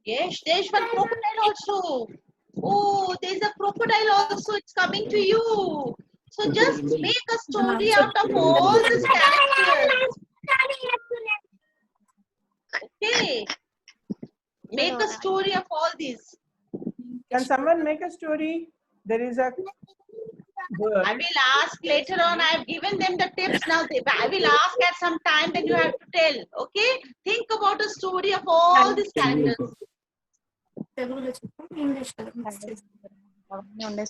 Yes, there's one crocodile also. Oh, there's a crocodile also. It's coming to you. So just make a story out of all these characters. Okay. Make a story of all these. Can someone make a story? There is a bird. I will ask later on. I have given them the tips now. I will ask at some time, then you have to tell. Okay? Think about a story of all these characters.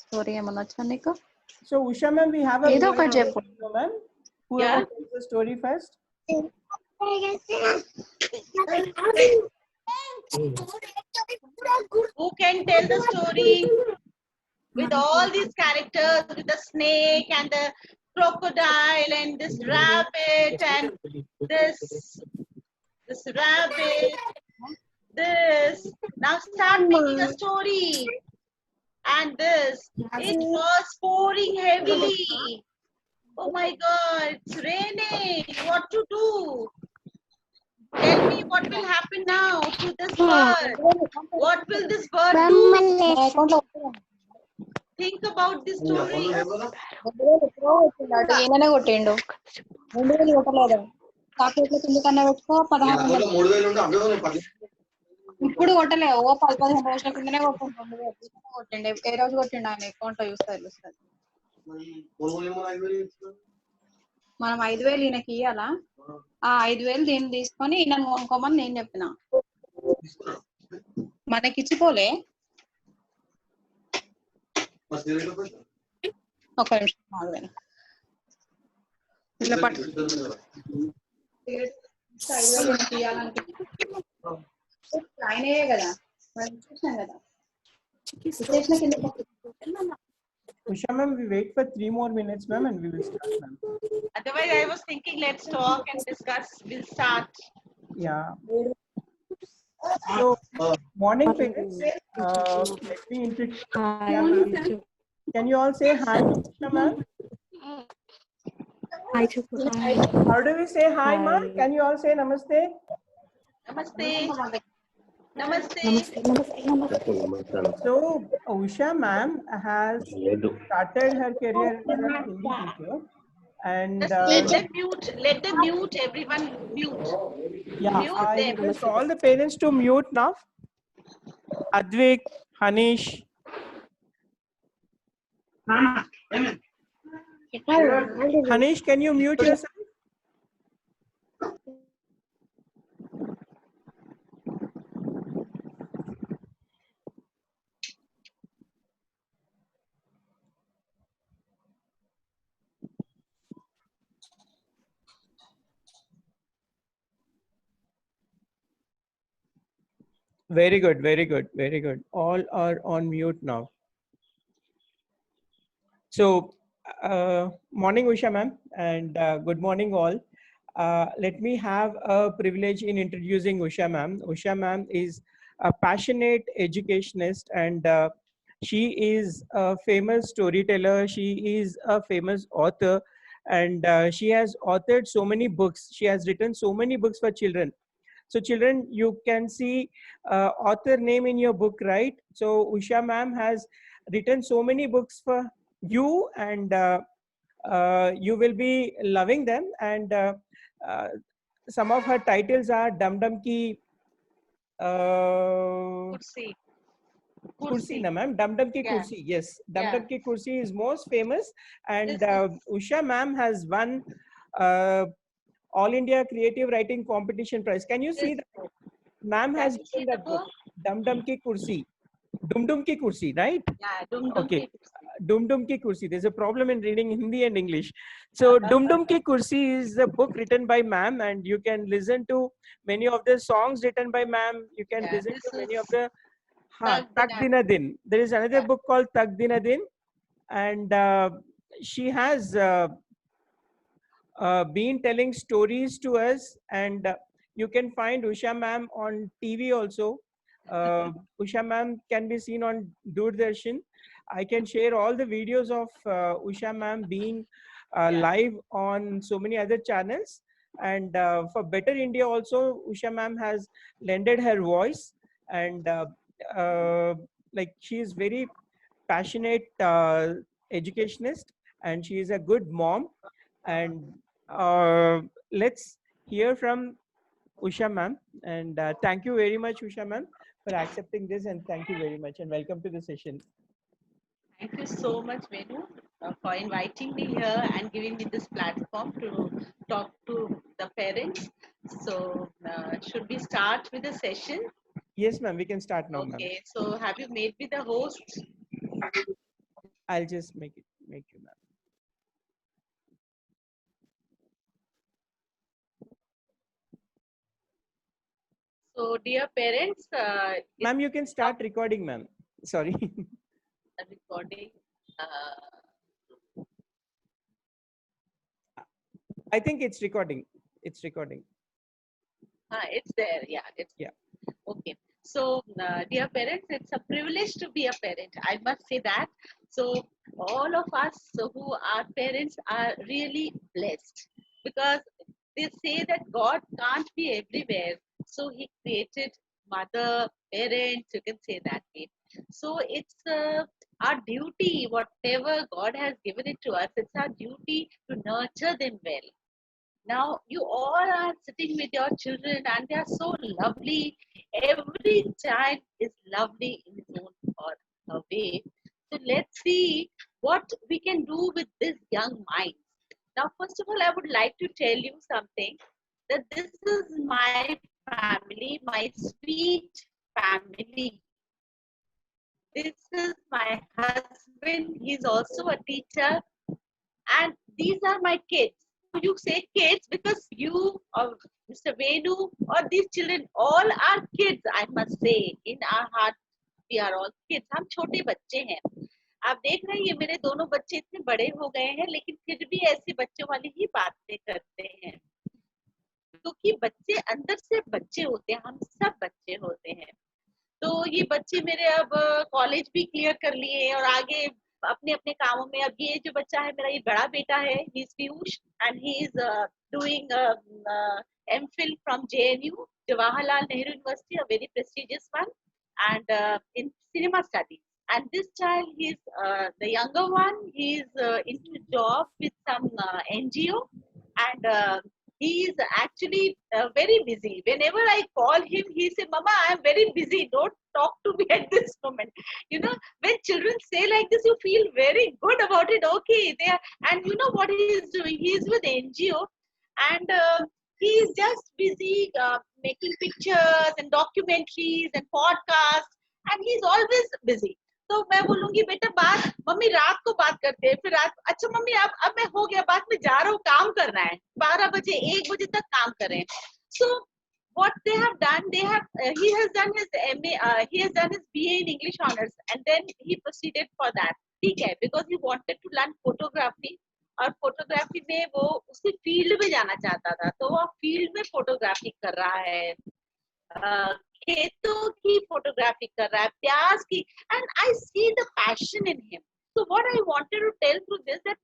Story So Usha ma'am, we have a Edo bird okati cheppu. ma'am. Whoever Yeah. tells the story first. Who can tell the story with all these characters, with the snake and the crocodile and this rabbit and this rabbit, this. Now start making a story. And this. It was pouring heavily. Oh my God, it's raining. What to do? Tell me what will happen now to this bird. What will this bird do? Think about this story. ఈయననే కొట్టిండు 2000 కొట్టలేదు చాక్లెట్ల కింద కన్నా పెట్టుకో 1600 ఇప్పుడు కొట్టలే ఓ 10-15 రోజుల కిందనే కొట్టిండు ఏ రోజు కొట్టిండు ఆయన అకౌంట్ లో చూస్తే తెలుస్తుంది మనం 5000 ఈయనకి ఇయ్యాలా ఆ 5000 దీన్ని తీసుకొని ఈయన కొనుక్కోమని నేను చెప్పిన మనకి ఇచ్చిపోలే ఒక నిమిషం ఆగలేను ఇట్లా పట్టు ఆయనే కదా చూసాం కదా Usha ma'am, we wait for 3 more minutes, ma'am, and we will start, ma'am. Otherwise, I was thinking, let's talk and discuss. We'll start. Yeah. So, morning, parents. Let me introduce. Can you all say hi, Usha ma'am? Hi. How do we say hi, ma'am? Can you all say namaste? Namaste. Namaste. So, Usha ma'am has started her career as a Hindi teacher, and Just let them mute. Everyone mute. yeah, Mute I them. request all the parents to mute now. Advik, Hanish. Hanish, can you mute yourself? Very good, very good, very good. All are on mute now. So, morning Usha ma'am, and good morning all. Let me have a privilege in introducing Usha ma'am. Usha ma'am is a passionate educationist, and she is a famous storyteller. She is a famous author, and she has authored so many books. She has written so many books for children. So children, you can see author name in your book, right? So Usha ma'am has written so many books for you, and you will be loving them. And some of her titles are Dum Dum Ki Kursi. Kursi, na ma'am. Dum Dum Ki Yeah. Kursi. Yes, Dum Yeah. Dum Ki Kursi is most famous, and This Usha ma'am has won All India Creative Writing Competition Prize. Can you see that? Ma'am has Can you see written the that book, book? Dum Dum Ki Kursi. Dum Dum Ki Kursi, right? Yeah, Dum Dum Okay. Ki Kursi. Dum Dum Ki Kursi. There's a problem in reading Hindi and English. So Dum Dum Ki Kursi is a book written by ma'am, and you can listen to many of the songs written by ma'am. You can Yeah, listen this to many is of the Tak Tak Dina Din. There is another Yeah. book called Tak Dina Din, and she has been telling stories to us, and you can find Usha ma'am on TV also. Usha ma'am can be seen on Doordarshan. I can share all the videos of Usha ma'am being Yeah. live on so many other channels. And for Better India also, Usha ma'am has lended her voice, and like she is very passionate educationist, and she is a good mom. And let's hear from Usha ma'am. And thank you very much, Usha ma'am, for accepting this, and thank you very much, and welcome to the session. Thank you so much, Venu, for inviting me here and giving me this platform to talk to the parents. So, should we start with the session? Yes, ma'am, we can start now, ma'am. Okay, so have you made me the host? I'll just make you, ma'am. So, dear parents, Ma'am, you can start recording, ma'am. Sorry. recording. I think it's recording. It's recording. It's there. Yeah, it's Yeah. okay. So, dear parents, it's a privilege to be a parent. I must say that. So, all of us who are parents are really blessed, because they say that God can't be everywhere. So, He created mother, parents, you can say that way. So, it's our duty, whatever God has given it to us, it's our duty to nurture them well. Now you all are sitting with your children and they are so lovely. Every child is lovely in his own or her way. So let's see what we can do with this young mind. Now, first of all, I would like to tell you something, that this is my family, my sweet family. This is my husband. He's also a teacher, and these are my kids. You say kids because you or Mr. Venu or these children all are kids. I must say, in our heart we are all kids. हम छोटे बच्चे हैं. आप देख रहे हैं ये मेरे दोनों बच्चे इतने बड़े हो गए हैं, लेकिन फिर भी ऐसे बच्चों वाली ही बातें करते हैं, क्योंकि बच्चे अंदर से बच्चे होते हैं. हम सब बच्चे होते हैं. तो ये बच्चे मेरे अब कॉलेज भी क्लियर कर लिए और आगे अपने अपने कामों में. अब ये जो बच्चा है मेरा, ये बड़ा बेटा है, he is Piyush, and he is doing MPhil from JNU, Jawaharlal Nehru University, a very prestigious one, and in cinema studies. And this child, he's the younger one, he's into job with some NGO, and he is actually very busy. Whenever I call him, he says, Mama, I am very busy. Don't talk to me at this moment. You know, when children say like this, you feel very good about it. Okay, they are, and you know what he is doing? He is with NGO, and he is just busy making pictures and documentaries and podcasts, and he's always busy. तो मैं बोलूंगी बेटा बात mummy रात को बात करते हैं, फिर रात अच्छा मम्मी अब मैं हो गया बात, मैं जा रहा हूँ, काम करना है, 12 बजे 1 बजे तक काम करें. So what they have done, he has done his MA, he has done his BA in English honors, and then he proceeded for that. ठीक है, because he wanted to learn photography, और फोटोग्राफी में वो उसी field में जाना चाहता था, तो वो फील्ड में फोटोग्राफी कर रहा है, खेतों की फोटोग्राफी कर रहा है, प्याज की, and I see the passion in him. So what I wanted to tell through this, that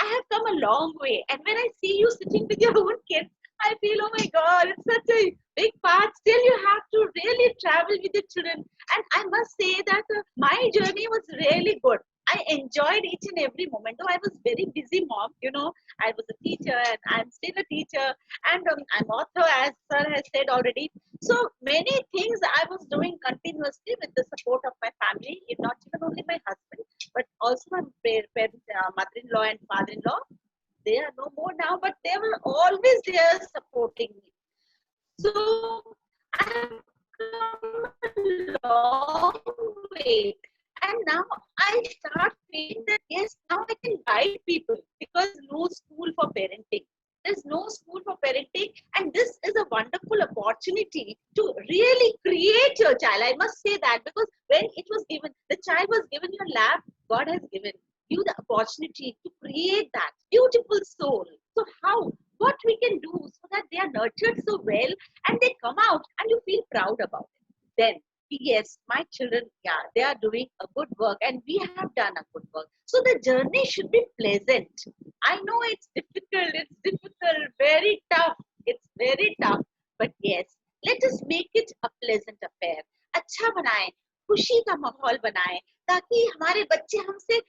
I have come a long way, and when I see you sitting with your own kids, I feel, oh my God, it's such a big part. Still, you have to really travel with the children, and I must say that my journey was really good. I enjoyed each and every moment. Though I was very busy mom, you know, I was a teacher and I'm still a teacher, and I'm author, as sir has said already. So many things I was doing continuously with the support of my family, if not even only my husband, but also my parents, mother-in-law and father-in-law. They are no more now, but they were always there supporting me. So I have come a long way. And now I start feeling that yes, now I can guide people, because no school for parenting. There's no school for parenting, and this is a wonderful opportunity to really create your child. I must say that, because when it was given, the child was given your lap, God has given you the opportunity to create that beautiful soul. So how? What we can do so that they are nurtured so well and they come out and you feel proud about it. Then yes, my children, yeah, they are doing a good work and we have done a good work. So the journey should be pleasant. I know it's difficult, very tough, It's very tough, but yes, let us make it a pleasant affair. अच्छा बनाएं, खुशी का माहौल बनाएं, ताकि हमारे बच्चे हमसे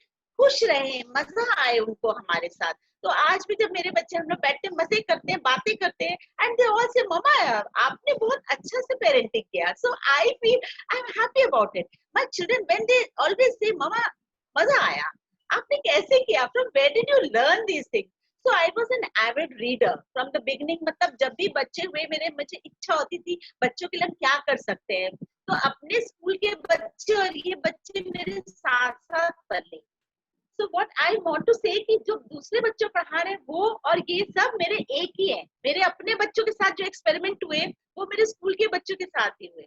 खुश रहें, मजा आए उनको हमारे साथ. तो आज भी जब मेरे बच्चे हम लोग बैठते हैं, मजे करते हैं, बातें करते हैं, and they all say, "Mama, आपने बहुत अच्छा से parenting किया." So I feel I'm happy about it. My children, when they always say, "Mama, मजा आया." आपने कैसे किया? From where did you learn these things? So I was an avid reader from the beginning. मतलब जब भी बच्चे हुए मुझे इच्छा होती थी बच्चों के लिए हम क्या कर सकते हैं, तो अपने स्कूल के बच्चे और ये बच्चे मेरे साथ साथ पढ़े. So what I want to say कि जो दूसरे बच्चों पढ़ा रहे हैं वो और ये सब मेरे एक ही है. मेरे अपने बच्चों के साथ जो एक्सपेरिमेंट हुए वो मेरे स्कूल के बच्चों के साथ ही हुए.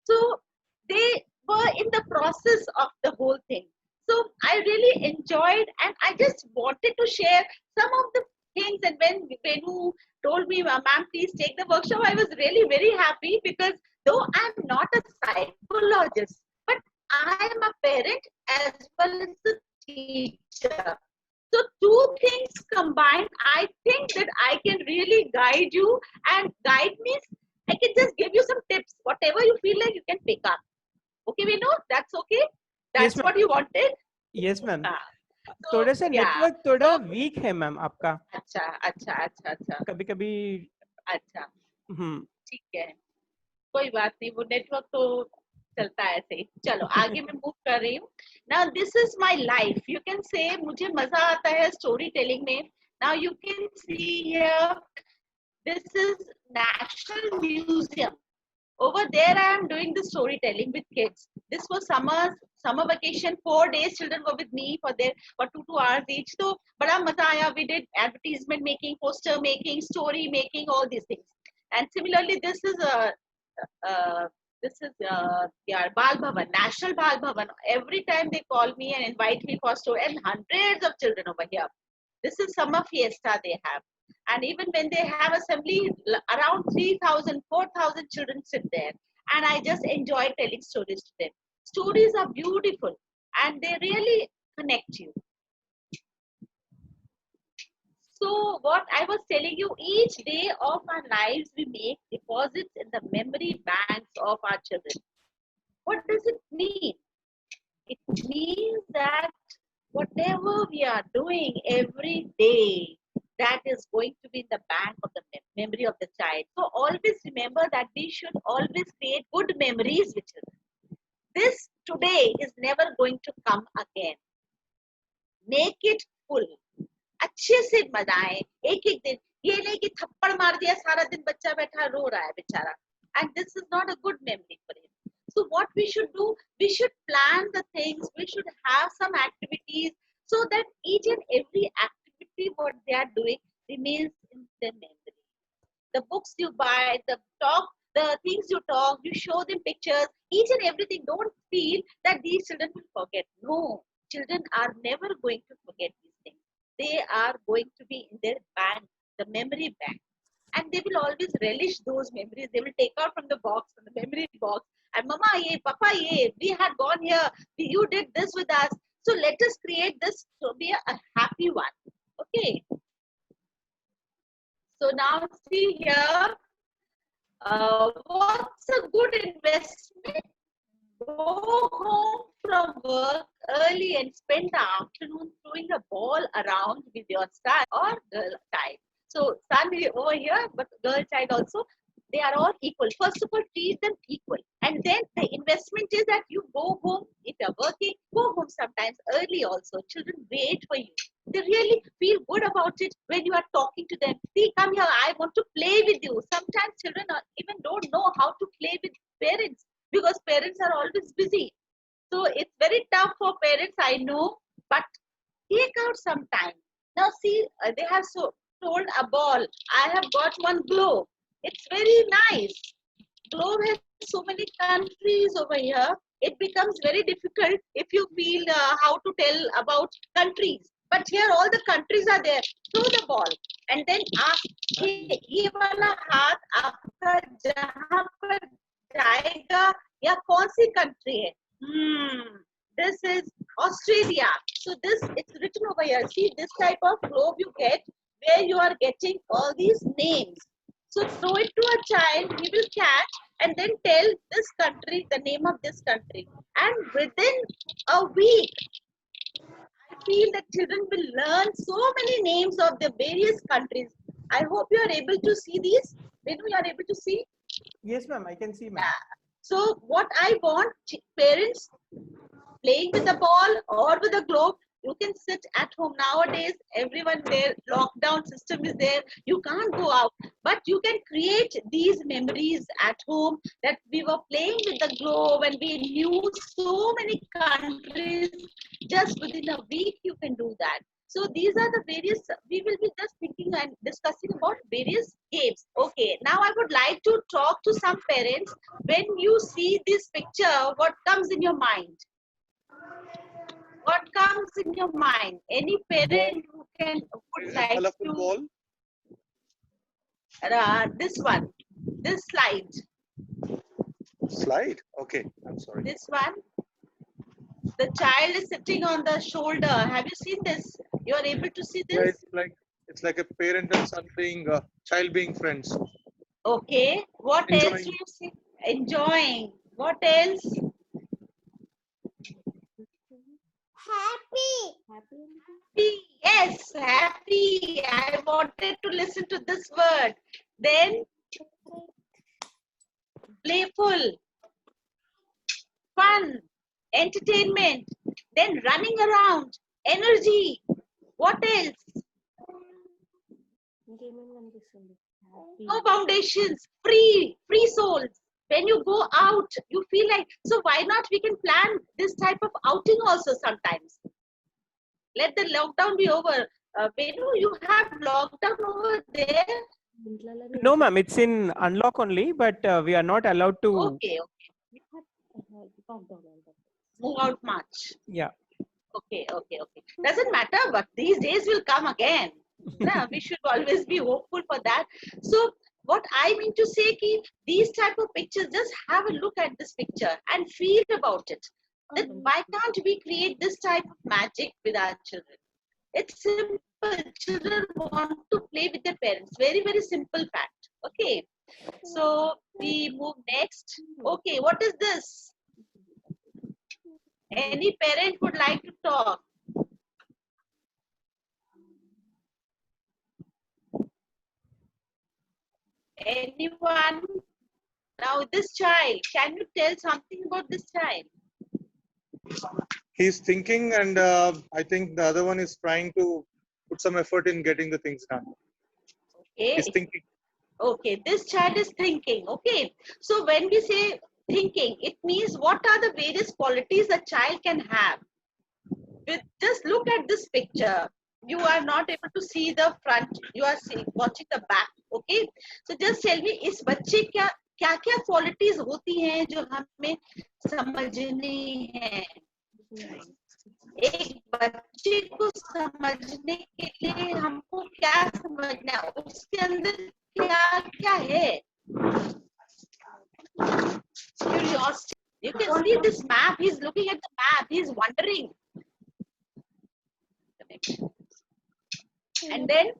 So they were in the process of the whole thing. So I really enjoyed and I just wanted to share some of the things. And when Venu told me, "Ma'am, please take the workshop," I was really very happy because though I'm not a psychologist, but I am a parent as well as a teacher. So two things combined, I think that I can really guide you, and guide means I can just give you some tips. Whatever you feel like you can pick up. Okay, we know that's okay. That's Yes, what you wanted. yes, ma'am. हाँ. So, थोड़ा सा yeah. Network थोड़ा So, week है ma'am आपका. अच्छा अच्छा अच्छा अच्छा कभी कभी. अच्छा हम्म. ठीक है, कोई बात नहीं, वो नेटवर्क तो चलता है ऐसे ही. चलो आगे मैं मूव कर रही हूँ. Now this is my life. You can say मुझे मजा आता है स्टोरी टेलिंग में. Now you can see here. This is National Museum. Over there, I am doing the storytelling with kids. This was summer vacation. 4 days, children were with me for 2 hours each. So, bada maza aaya. We did advertisement making, poster making, story making, all these things. And similarly, yeah, Bal Bhavan, National Bal Bhavan. Every time they call me and invite me for story, and hundreds of children over here. This is summer fiesta they have. And even when they have assembly, around 3,000, 4,000 children sit there. And I just enjoy telling stories to them. Stories are beautiful and they really connect you. So what I was telling you, each day of our lives, we make deposits in the memory banks of our children. What does it mean? It means that whatever we are doing every day, that is going to be in the bank of the memory of the child. So always remember that we should always create good memories with children. This today is never going to come again. Make it full. अच्छे से मनाएं एक एक दिन. ये नहीं कि थप्पड़ मार दिया सारा दिन बच्चा बैठा रो रहा है बेचारा. And this is not a good memory for him. So what we should do, we should plan the things, we should have some activities so that each and every activity what they are doing remains in their memory. The books you buy, the things you talk, you show them pictures, each and everything. Don't feel that these children will forget. No, children are never going to forget these things. They are going to be in their bank, the memory bank. And they will always relish those memories. They will take out from the box, from the memory box. And Mama, ye, Papa, ye, we had gone here. You did this with us. So let us create this to be a happy one. Okay. So now see here. What's a good investment? Go home from work early and spend the afternoon throwing a ball around with your son or girl child. So son over here, but girl child also, they are all equal. First of all, treat them equal. And then the investment is that you go home, if you're working, go home sometimes early also. Children wait for you. They really feel good about it when you are talking to them. See, come here, I want to play with you. Sometimes children even don't know how to play with parents because parents are always busy. So it's very tough for parents, I know, but take out some time. Now see, they have told a ball. I have got one globe. It's very nice. Globe has so many countries over here. It becomes very difficult if you feel how to tell about countries. But here all the countries are there. Throw the ball and then ask, ये वाला हाथ आपका जहाँ पर जाएगा या कौन सी country है? This is Australia. So it's written over here. See this type of globe you get where you are getting all these names. So throw it to a child, he will catch and then tell this country, the name of this country. And within a week, I feel that children will learn so many names of the various countries. I hope you are able to see these. Venu, you are able to see? Yes, ma'am. I can see, ma'am. So what I want, parents playing with the ball or with the globe, you can sit at home. Nowadays, everyone there, lockdown system is there. You can't go out, but you can create these memories at home that we were playing with the globe and we knew so many countries. Just within a week, you can do that. So these are the various, we will be just thinking and discussing about various games. Okay, now I would like to talk to some parents. When you see this picture, what comes in your mind? What comes in your mind? Any parent who would like to ball? This one, this slide. Slide? Okay, I'm sorry. This one. The child is sitting on the shoulder. Have you seen this? You are able to see Yeah, this? it's like a parent and son being child being friends. Okay. What else Enjoying. do you see? Enjoying. What else? Happy. Yes, happy. I wanted to listen to this word. Then playful, fun, entertainment, then running around, energy. What else? No foundations, free souls. When you go out, you feel like, so why not we can plan this type of outing also sometimes. Let the lockdown be over. Venu, you have lockdown over there? No, ma'am. It's in unlock only, but we are not allowed to. Okay. Move out much. Yeah. Okay. Doesn't matter, but these days will come again. No, we should always be hopeful for that. So what I mean to say is these type of pictures, just have a look at this picture and feel about it. That why can't we create this type of magic with our children? It's simple. Children want to play with their parents. Very, very simple fact. Okay. So we move next. Okay, what is this? Any parent would like to talk? Anyone? Now this child, can you tell something about this child? He's thinking, and I think the other one is trying to put some effort in getting the things done. Okay. He's thinking. Okay, this child is thinking. Okay, so when we say thinking, it means what are the various qualities a child can have. Just look at this picture. You are not able to see the front. You are watching the back. Okay, so just tell me, इस बच्चे क्या क्या qualities होती हैं जो हमें समझनी है. एक बच्चे को समझने के लिए हमको क्या समझना है, उसके अंदर क्या है. Curiosity. You can see this map. He's looking at the map. He's wondering. And then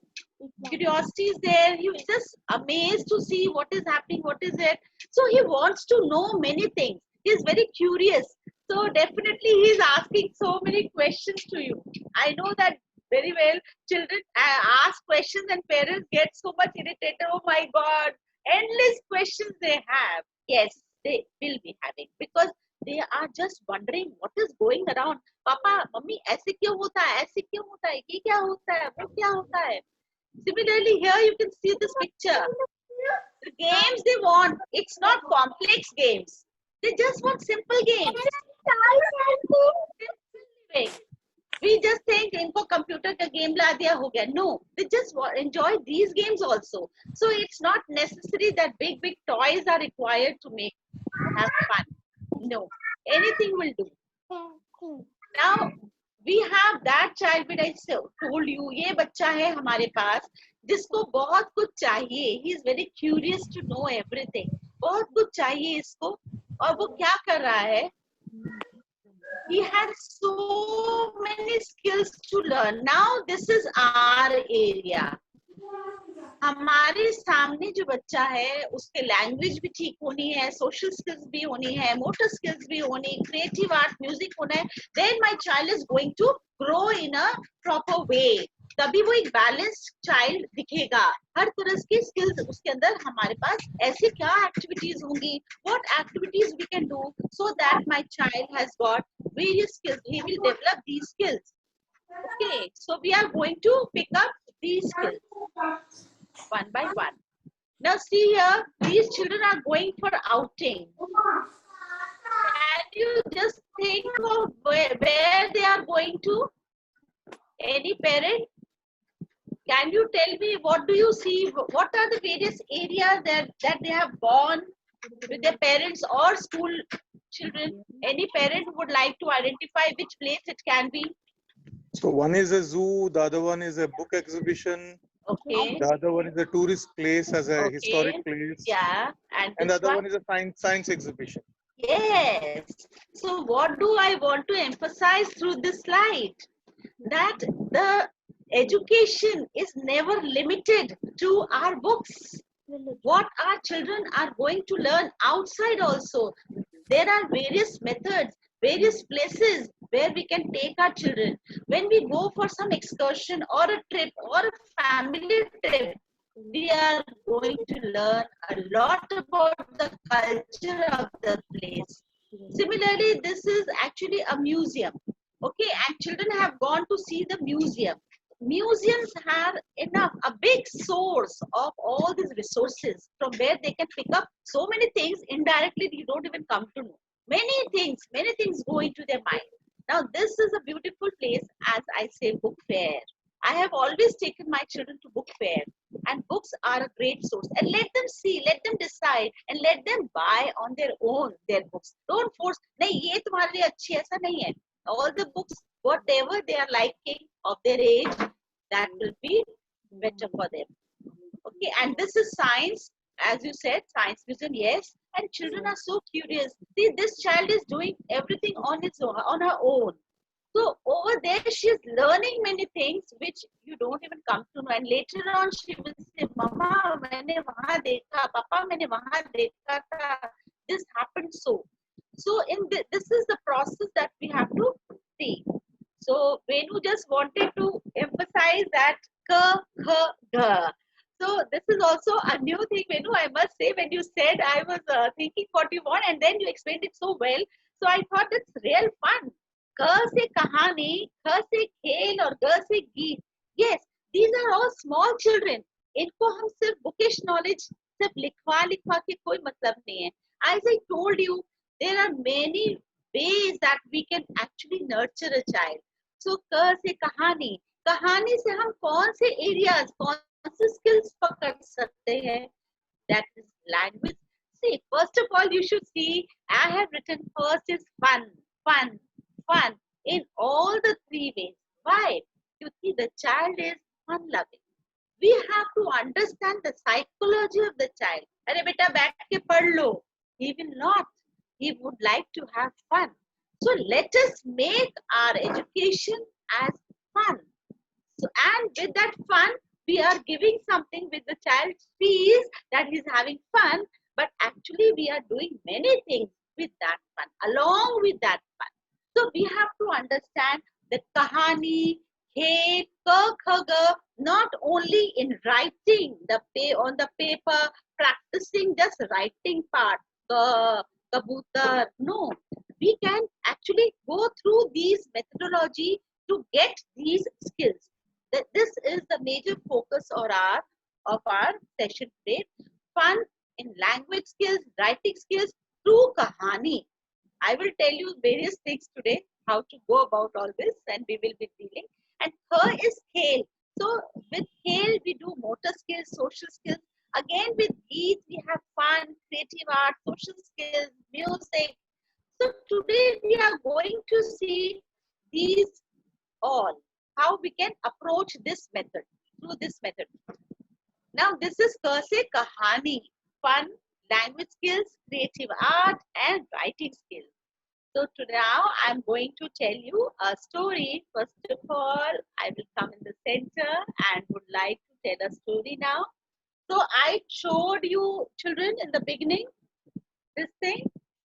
curiosity is there. He was just amazed to see what is happening, what is it. So he wants to know many things. He's very curious. So definitely he's asking so many questions to you. I know that very well. Children ask questions and parents get so much irritated. Oh my God, endless questions they have. Yes, they will be having, because they are just wondering what is going around. Papa, Mummy, ऐसे क्यों होता है? ऐसे क्यों होता है? ये क्या होता है? वो क्या होता है? Similarly, here you can see this picture. The games they want, it's not complex games. They just want simple games. We just think इनको computer का game ला दिया हो गया. No, they just enjoy these games also. So it's not necessary that big toys are required to have fun. No, anything will do. Now we have that child, but I told you, ये बच्चा है हमारे पास जिसको बहुत कुछ चाहिए. He is very curious to know everything. बहुत कुछ चाहिए इसको, और वो क्या कर रहा है? He has so many skills to learn. Now this is our area. हमारे सामने जो बच्चा है उसके लैंग्वेज भी ठीक होनी है, सोशल स्किल्स भी होनी है, मोटर स्किल्स भी होनी, क्रिएटिव आर्ट, म्यूजिक होना है, then my child is going to grow in a proper way. तभी वो एक बैलेंस्ड चाइल्ड दिखेगा. हर तरह की स्किल्स उसके अंदर हमारे पास ऐसी क्या एक्टिविटीज होंगी, what activities we can do so that my child has got various skills, he will develop these skills. Okay, so we are going to pick up these skills one by one. Now see here, these children are going for outing. Can you just think of where they are going to? Any parent? Can you tell me what do you see? What are the various areas that they have gone with their parents or school children? Any parent would like to identify which place it can be? So one is a zoo, the other one is a book exhibition, Okay. the other one is a tourist place as a historic place, Yeah. and the this other one is a science exhibition. Yes. So what do I want to emphasize through this slide? That the education is never limited to our books. What our children are going to learn outside also. There are various methods, various places where we can take our children. When we go for some excursion or a trip or a family trip, we are going to learn a lot about the culture of the place. Similarly, this is actually a museum. Okay, and children have gone to see the museum. Museums have enough, a big source of all these resources from where they can pick up so many things indirectly you don't even come to know. Many things go into their mind. Now, this is a beautiful place, as I say, book fair. I have always taken my children to book fair, and books are a great source. And let them see, let them decide, and let them buy on their own their books. Don't force. नहीं ये तुम्हारे लिए अच्छी ऐसा नहीं है. All the books, whatever they are liking of their age, that will be better for them. Okay, and this is science, as you said, science museum, yes. And children are so curious. See, this child is doing everything on its own, on her own. So over there, she is learning many things which you don't even come to know. And later on, she will say, "Mama, मैंने वहाँ देखा, Papa, मैंने वहाँ देखा था. This happened so." So in this is the process that we have to see. So Venu just wanted to emphasize that ka, kha, ga. So this is also a new thing, Venu. I must say, when you said, I was thinking what you want, and then you explained it so well. So I thought it's real fun. क से कहानी, ख से खेल और ग से गीत. Yes, these are all small children. इनको हम सिर्फ बुकिश नॉलेज सिर्फ लिखवा के कोई मतलब नहीं है. As I told you, there are many ways that we can actually nurture a child. So क से कहानी, कहानी से हम कौन से areas, कौन से skills पकड़ सकते हैं? That is language. See, first of all, you should see, I have written first is fun, fun, fun in all the three ways. Why? You see, the child is fun loving. We have to understand the psychology of the child. अरे बेटा बैठ के पढ़ लो. He will not. He would like to have fun. So let us make our education as fun. So, and with that fun, we are giving something with the child feels that he's having fun, but actually we are doing many things with that fun, along with that fun. So we have to understand the kahani, he, ka, kha, ga, not only in writing on the paper, practicing just writing part, ka, kabutar. No, we can actually go through these methodology to get these skills. This is the major focus of our session today. Fun in language skills, writing skills through kahani. I will tell you various things today, how to go about all this, and we will be dealing. And her is khel. So with khel, we do motor skills, social skills. Again with geet, we have fun, creative art, social skills, music. So today we are going to see these all, how we can approach this method, through this method. Now this is ka se kahani, fun, language skills, creative art, and writing skills. So today now I'm going to tell you a story. First of all, I will come in the center and would like to tell a story now. So I showed you children in the beginning this thing,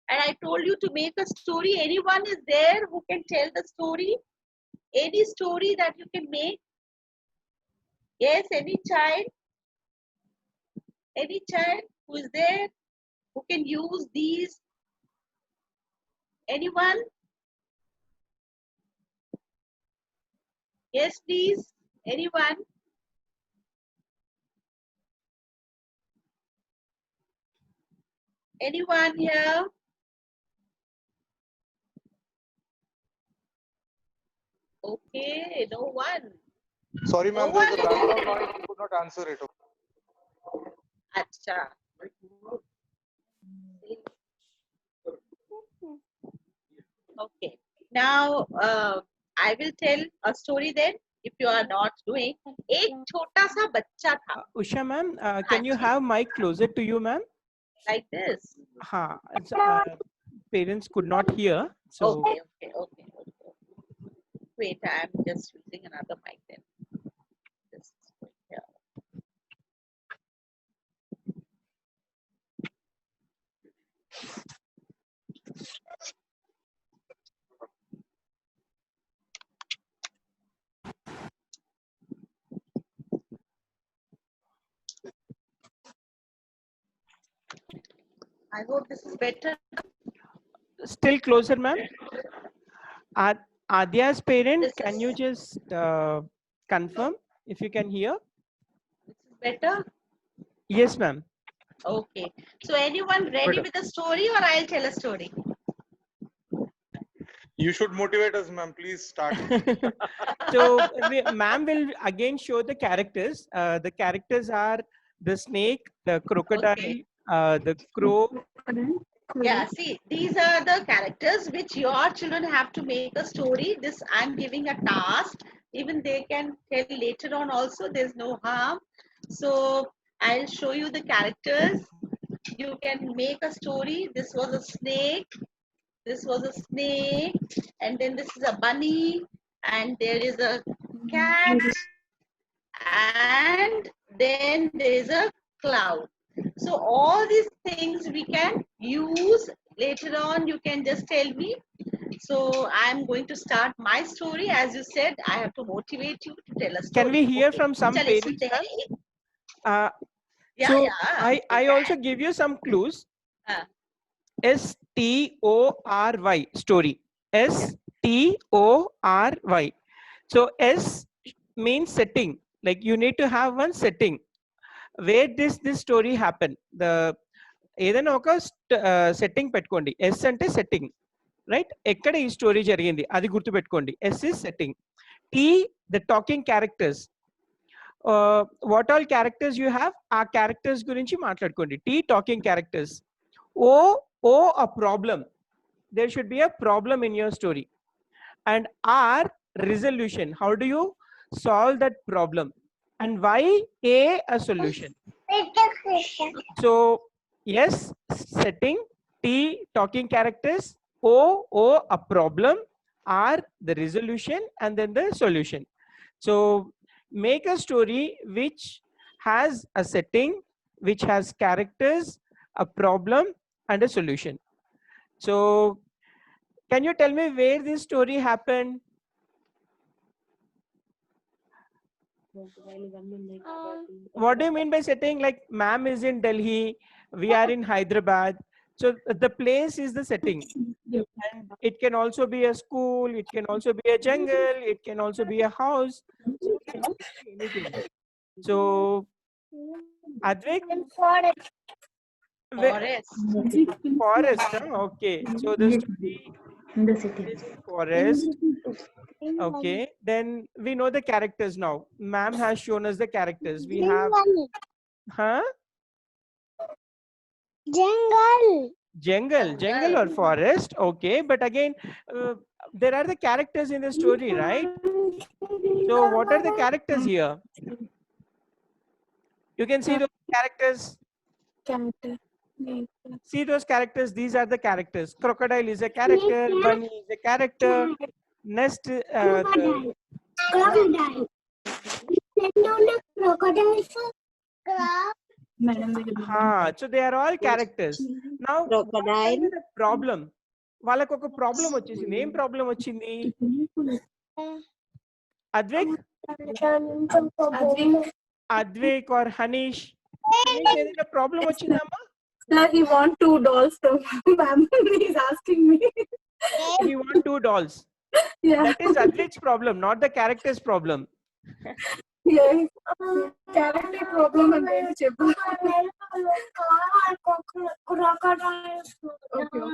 and I told you to make a story. Anyone is there who can tell the story? Any story that you can make? Yes, any child? Any child who is there who can use these? Anyone? Yes, please. Anyone? Anyone here? Okay, no one. Sorry, No ma'am, there's one a is background there. noise. I could not answer it. Acha. Okay. Now I will tell a story then. If you are not doing, एक छोटा सा बच्चा था Usha ma'am, can you have mic closer to you, ma'am? like this. Ha, parents could not hear. So Okay. Wait, I'm just using another mic then. Just here. I hope this is better. still closer, ma'am. Adya's parent, This can is- you just confirm if you can hear? This is better. Yes, ma'am. Okay. So anyone ready with a story, or I'll tell a story? You should motivate us, ma'am. Please start. So ma'am will again show the characters. The characters are the snake, the crocodile, Okay. the crow. Yeah, see, these are the characters which your children have to make a story. This I'm giving a task. Even they can tell later on also, there's no harm. So I'll show you the characters. You can make a story. This was a snake. This was a snake. And then this is a bunny. And there is a cat. And then there is a cloud. So all these things we can use later on. You can just tell me. So I'm going to start my story. As you said, I have to motivate you to tell a story. Can we hear Okay. from some चलिए, parents, सुनते ma'am? हैं. Yeah, So yeah. I also give you some clues. हाँ. STORY story. STORY. So S means setting. Like you need to have one setting. Where this story happen? The ఏదైనా ఒక setting పెట్టుకోండి. Yes అంటే setting, right? ఎక్కడ ఈ story జరిగింది అది గుర్తుపెట్టుకోండి. S is setting. T the talking characters. What all characters you have, ఆ క్యారెక్టర్స్ గురించి మాట్లాడుకోండి. T talking characters. O a problem. There should be a problem in your story. And R resolution. How do you solve that problem? And Y a solution. So yes, setting. T talking characters. O a problem. R the resolution, and then the solution. So make a story which has a setting, which has characters, a problem, and a solution. So can you tell me where this story happened? What do you mean by setting? Like ma'am is in Delhi, we are in Hyderabad. So the place is the setting. And it can also be a school, it can also be a jungle, it can also be a house. So it can also be anything. So Advik, Forest. forest, huh? Okay. So the story In the city. is forest. Okay, then we know the characters now. Ma'am has shown us the characters. We have, huh? Jungle or forest. Okay, but again, there are the characters in the story, right? So what are the characters here? You can see those characters. Character. See those characters. These are the characters. Crocodile is a character. Bunny is a character. Nest. Crocodile. Crocodile. Madam will be. So they are all characters. Now what can Crocodile. be the problem? వాళ్ళకు ఒక problem వచ్చేసింది. ఏం problem వచ్చింది? Advik, Advik or Hanish, ఏదైనా problem వచ్చిందమ్మా? Sir, he want 2 dolls from ma'am. He's asking me. He want 2 dolls. Yeah. That is Advik's problem, not the character's problem. Yeah. Character problem అంటే ఏంటి చెప్పు.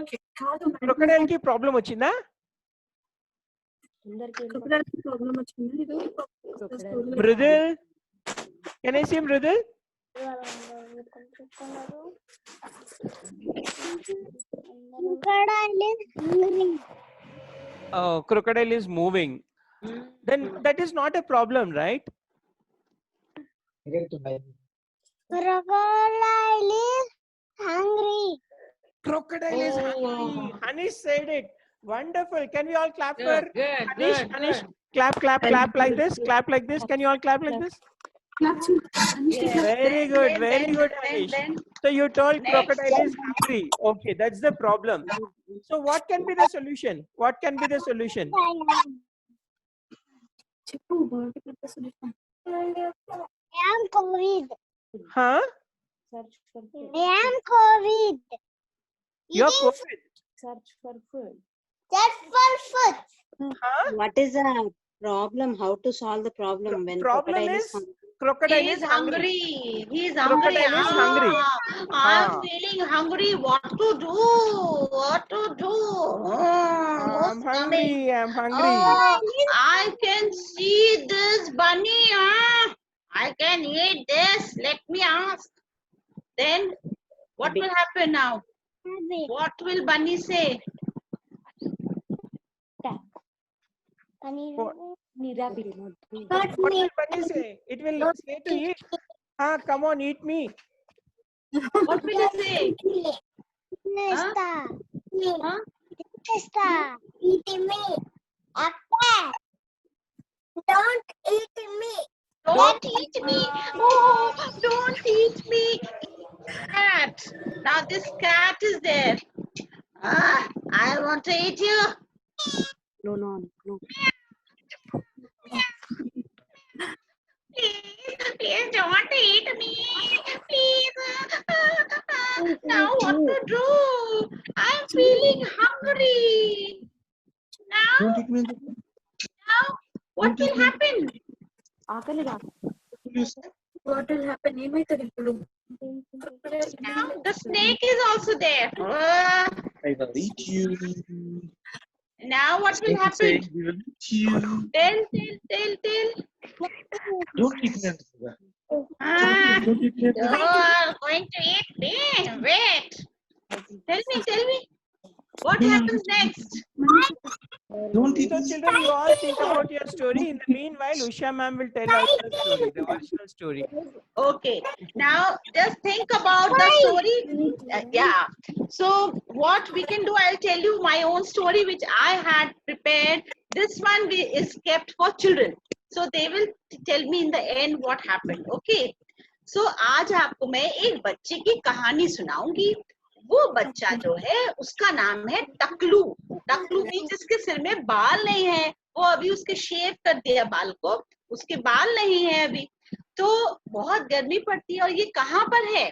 Okay. కాదు madam. Crocodile కి problem వచ్చిందా? Crocodile కి problem వచ్చింది. ఇది Mridul, can I see Mridul? Oh, crocodile is moving. Then that is not a problem, right? Crocodile is hungry. Crocodile is hungry. Hanish said it. Wonderful. Can we all clap for Hanish? Hanish, clap, clap, clap like this. Clap like this. Can you all clap like this? Very good. Very good, Hanish. So you told crocodile is hungry. Okay, that's the problem. So what can be the solution? What can be the solution? చెప్పు బాగా solution. I am COVID. Huh? I am COVID. You're COVID. Search for food. Huh? What is the problem? How to solve the problem when Problem crocodile is hungry? crocodile He is is hungry. hungry. He is hungry. Crocodile is hungry. I'm feeling hungry. What to do? What to do? I'm hungry. I'm hungry. I can see this bunny. I can eat this. Let me ask. Then what will happen now? What will bunny say? What will bunny say? It will say to eat. Come on, eat me. What will it say? Huh? Eat me. Attack. Don't eat me. Don't eat me. Oh, don't eat me. Cat. Now this cat is there. I want to eat you. No. Please don't eat me. Please. Now what to do? I'm feeling hungry. Now what will happen? What will happen? ఏమైతది ఇప్పుడు? Now the snake is also there. I will eat you. Now what will happen? We will eat you. Tell. Don't eat me. Don't eat me. You are going to eat me. Wait. Tell me. What happens next? Don't eat So me. children, you all think about your story. In the meanwhile, Usha ma'am will tell us the story, the original story. Okay. Now just think about the story. Yeah. So what we can do, I'll tell you my own story which I had prepared. This one is kept for children. So they will tell me in the end what happened. Okay. So आज आपको मैं एक बच्चे की कहानी सुनाऊंगी. वो बच्चा जो है उसका नाम है टकलू. टकलू भी जिसके सिर में बाल नहीं है, वो अभी उसके शेव कर दिया बाल को, उसके बाल नहीं है अभी. तो बहुत गर्मी पड़ती है. और ये कहाँ पर है?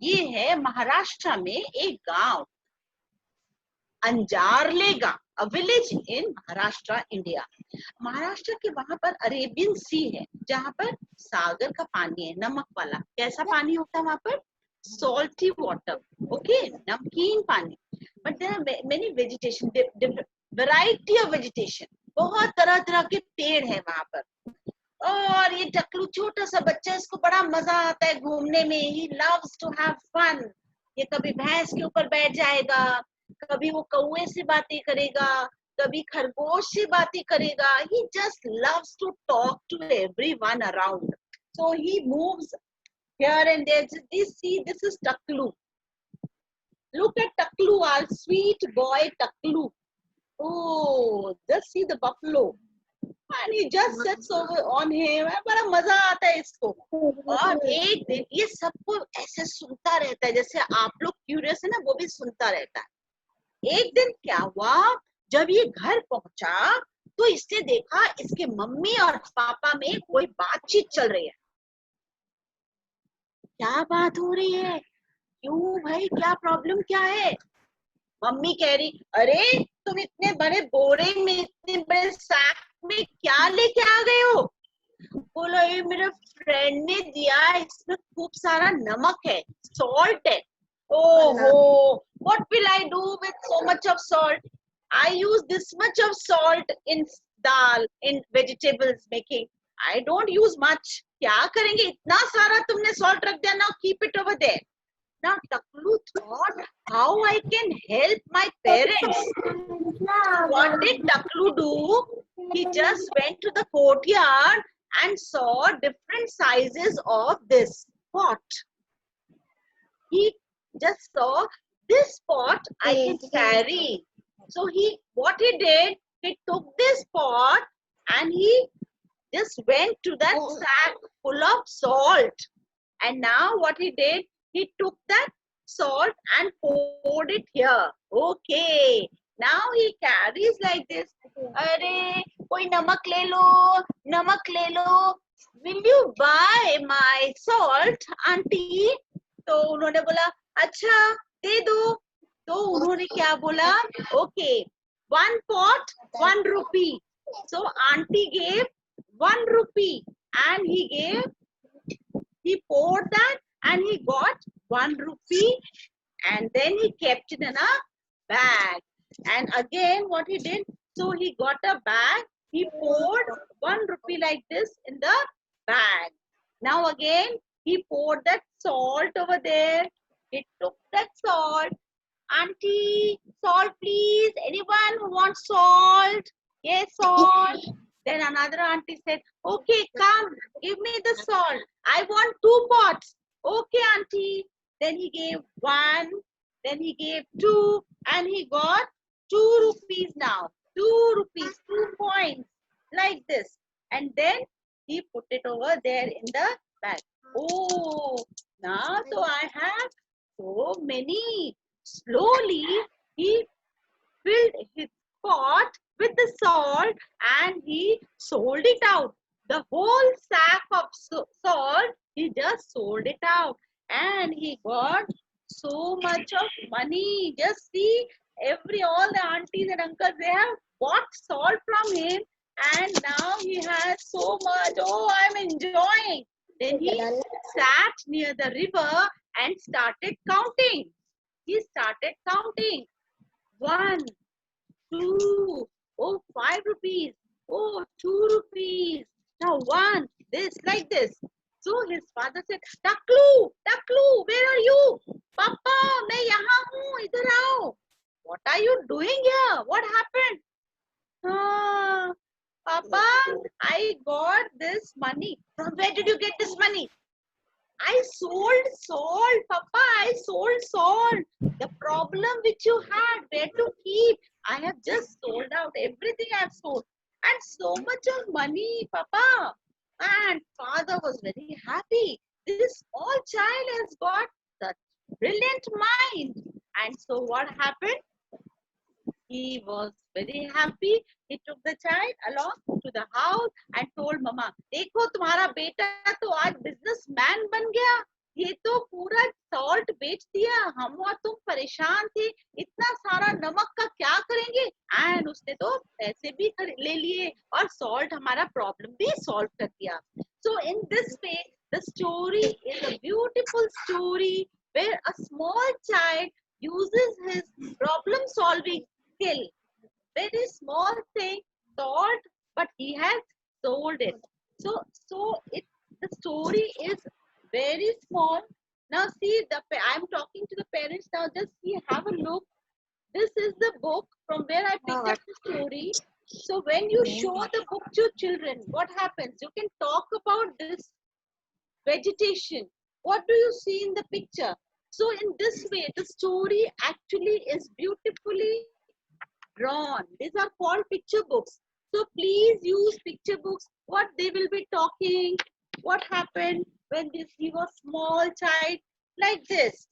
ये है महाराष्ट्र में एक गांव, अंजारलेगा, a village in Maharashtra, India. Maharashtra के वहां पर अरेबियन सी है, जहाँ पर सागर का पानी है, नमक वाला. कैसा पानी होता है वहां पर? Salty water. Okay, नमकीन पानी. But there are many vegetation, variety of vegetation. बहुत तरह के पेड़ है वहां पर. और ये टकलू छोटा सा बच्चा, इसको बड़ा मजा आता है घूमने में. He loves to have fun. ये कभी भैंस के ऊपर बैठ जाएगा, कभी वो कौवे से बातें करेगा, कभी खरगोश से बातें करेगा. He just loves to talk to everyone around. So he moves here and there. See, this is Taklu. Look at Taklu, our sweet boy Taklu. Oh, just see the buffalo. and he just sits over on him. बड़ा मजा आता है इसको. और एक दिन ये सबको ऐसे सुनता रहता है, जैसे आप लोग क्यूरियस है ना, वो भी सुनता रहता है. एक दिन क्या हुआ, जब ये घर पहुंचा तो इसने देखा इसके मम्मी और पापा में कोई बातचीत चल रही है. क्या बात हो रही है, क्यों भाई, क्या प्रॉब्लम क्या है? मम्मी कह रही, अरे तुम इतने बड़े बोरे में, इतने बड़े सैक में क्या लेके आ गए हो? बोला, ये मेरे फ्रेंड ने दिया, इसमें खूब सारा नमक है, सॉल्ट है. Oh, what will I do with so much of salt? I use this much of salt in dal, in vegetables making. I don't use much. क्या करेंगे, इतना सारा तुमने salt रख दिया. Now keep it over there. Now Taklu thought, how I can help my parents. What did Taklu do? He just went to the courtyard and saw different sizes of this pot. He just saw this pot I can carry. So what he did, he took this pot and he just went to that sack full of salt. And now what he did, he took that salt and poured it here. Okay. Now he carries like this. Arey, koi namak le lo, namak le lo. Will you buy my salt, auntie? तो उन्होंने बोला, अच्छा दे दो. तो उन्होंने क्या बोला, okay, 1 pot, 1 rupee. So auntie gave 1 rupee and he poured that and he got 1 rupee and then he kept it in a bag. And again what he did, so he got a bag, he poured 1 rupee like this in the bag. Now again he poured that salt over there. He took that salt. Auntie, salt please. Anyone who wants salt? Yes, salt. Then another auntie said, okay, come, give me the salt. I want 2 pots. Okay, auntie. Then he gave 1, then he gave 2, and he got 2 rupees now. 2 rupees, 2 coins, like this. And then he put it over there in the bag. Oh, now so I have so many. Slowly he filled his pot with the salt and he sold it out. The whole sack of salt, he just sold it out. And he got so much of money. Just see, all the aunties and uncles, they have bought salt from him. And now he has so much. Oh, I'm enjoying. Then he sat near the river and started counting. He started counting. 1, 2, oh, 5 rupees. Oh, 2 rupees. Now 1, this, like this. So his father said, Taklu, Taklu, where are you? Papa, मैं यहाँ हूँ, इधर आओ. What are you doing here? What happened? Papa, I got this money. From where did you get this money? I sold salt, Papa. I sold salt. The problem which you had, where to keep? I have just sold out everything I have sold. And so much of money, Papa. And father was very happy. This small child has got such brilliant mind. And so what happened? He was very happy. He took the child along to the house and told Mama, देखो तुम्हारा बेटा तो आज businessman बन गया. ये तो पूरा salt बेच दिया. हम और तुम परेशान थे. इतना सारा नमक का क्या करेंगे? And उसने तो पैसे भी ले लिए और salt हमारा problem भी solve कर दिया. So in this way, the story is a beautiful story where a small child uses his problem solving skill. Very small thing, salt, but he has sold it. So the story is very small. Now see, I'm talking to the parents now. Just see, have a look. This is the book from where I picked up the story. So when you show the book to children, what happens? You can talk about this vegetation. What do you see in the picture? So in this way, the story actually is beautifully drawn. These are called picture books. So please use picture books. What they will be talking, what happened when he was small child, like this.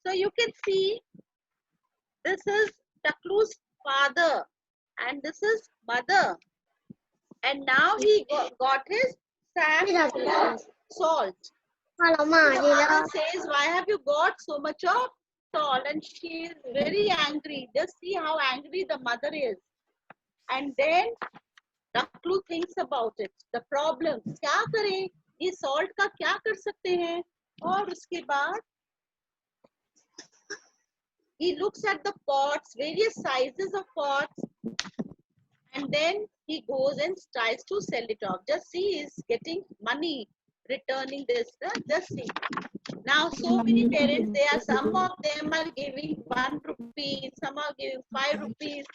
So you can see this is Taklu's father and this is mother. And now he got his sack full of salt. The mother says, why have you got so much of salt? And she is very angry. Just see how angry the mother is. And then Taklu thinks about it. The problem. क्या करें? ये salt का क्या कर सकते हैं? और उसके बाद he looks at the pots, various sizes of pots, and then he goes and tries to sell it off. Just see, he's getting money returning this. Just see. Now, so many parents, some of them are giving 1 rupee, some are giving 5 rupees,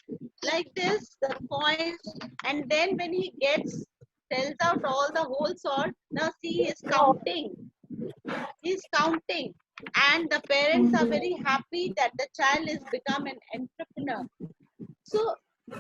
like this, the coins. And then when he tells out all the whole salt, now see, he's counting. He's counting. And the parents are very happy that the child has become an entrepreneur. So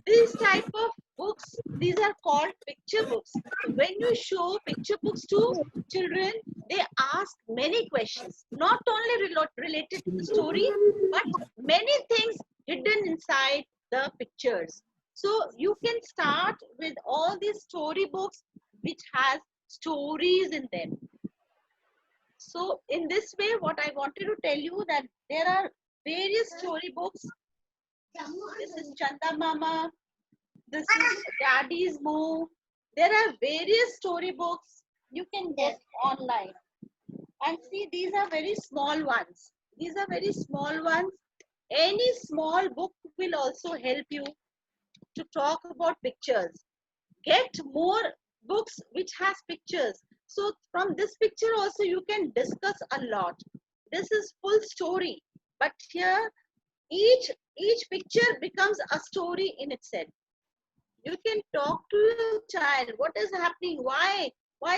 these type of books, these are called picture books. When you show picture books to children, they ask many questions, not only related to the story, but many things hidden inside the pictures. So you can start with all these story books which has stories in them. So in this way, what I wanted to tell you that there are various story books. This is Chanda Mama. This is Daddy's Moo. There are various story books you can get online. And see, these are very small ones. These are very small ones. Any small book will also help you to talk about pictures. Get more books which has pictures. So from this picture also you can discuss a lot. This is full story. But here each picture becomes a story in itself. You can talk to your child. What is happening? Why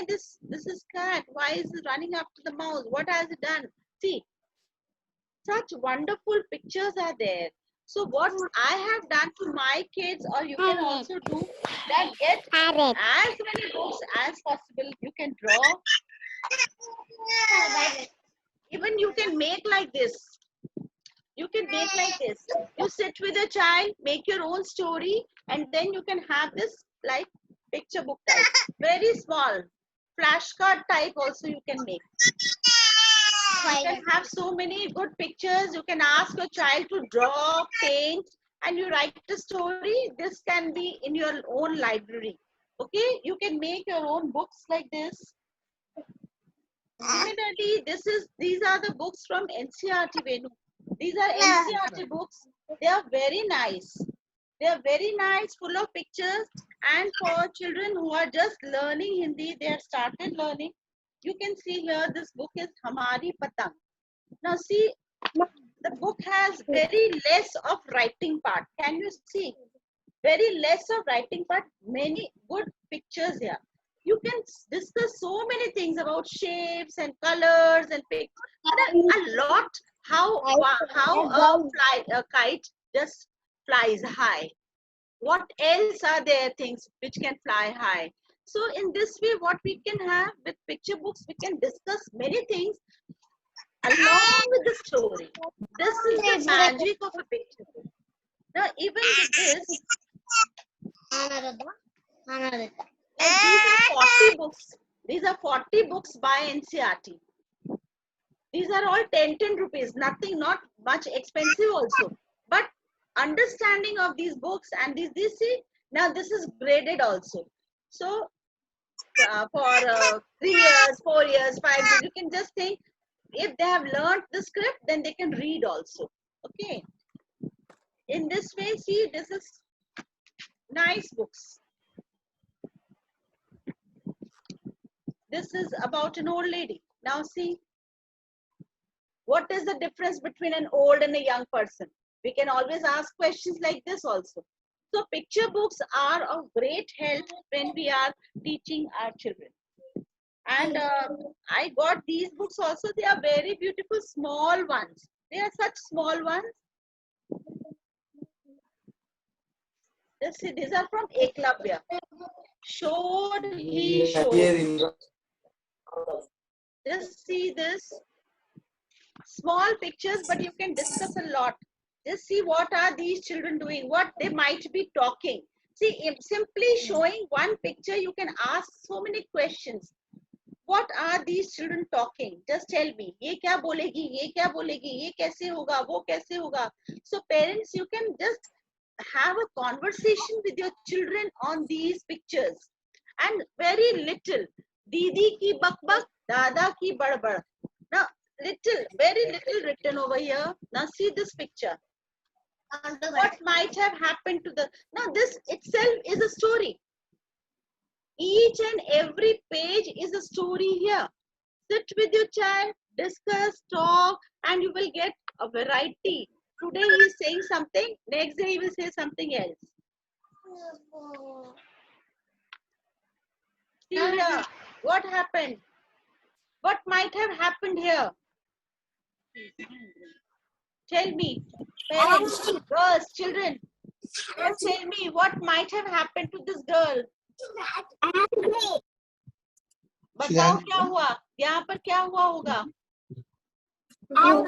this is cat? Why is it running after the mouse? What has it done? See, such wonderful pictures are there. So what I have done to my kids, or you can also do that, get as many books as possible. You can draw. Even you can make like this. You can make like this. You sit with a child, make your own story, and then you can have this like picture book type. Very small. Flashcard type also you can make. You can have so many good pictures. You can ask your child to draw, paint, and you write the story. This can be in your own library. Okay, you can make your own books like this. Similarly, these are the books from NCERT, Venu. These are NCERT books. They are very nice. They are very nice, full of pictures. And for children who are just learning Hindi, they have started learning. You can see here, this book is Hamari Patang. Now see, the book has very less of writing part. Can you see? Very less of writing part, many good pictures here. You can discuss so many things about shapes and colors and pictures. A lot how a kite just flies high. What else are there things which can fly high? So in this way, what we can have with picture books, we can discuss many things along with the story. This is the magic of a picture book. Now even with this, these are 40 books. These are 40 books by NCERT. These are all 10 rupees, nothing, not much expensive also. But understanding of these books and this see, now this is graded also. So for 3 years, 4 years, 5 years, you can just think, if they have learned the script, then they can read also. Okay. In this way, see, this is nice books. This is about an old lady. Now see, what is the difference between an old and a young person? We can always ask questions like this also. So picture books are of great help when we are teaching our children. And I got these books also. They are very beautiful, small ones. They are such small ones. Just see, these are from Eklavya. Showed, he showed. Just see this. Small pictures, but you can discuss a lot. Just see what are these children doing, what they might be talking. See, if simply showing one picture, you can ask so many questions. What are these children talking? Just tell me. ये क्या बोलेगी? ये क्या बोलेगी? ये कैसे होगा? वो कैसे होगा? So parents, you can just have a conversation with your children on these pictures. And very little. Didi ki bak-bak, dada ki bad-bad. Now, little, very little written over here. Now see this picture. What might have happened to the... Now this itself is a story. Each and every page is a story here. Sit with your child, discuss, talk, and you will get a variety. Today he is saying something, next day he will say something else. See here, what happened? What might have happened here? Tell me, parents, girls, children, just tell me what might have happened to this girl. बताओ क्या हुआ? यहाँ पर क्या हुआ होगा? बताओ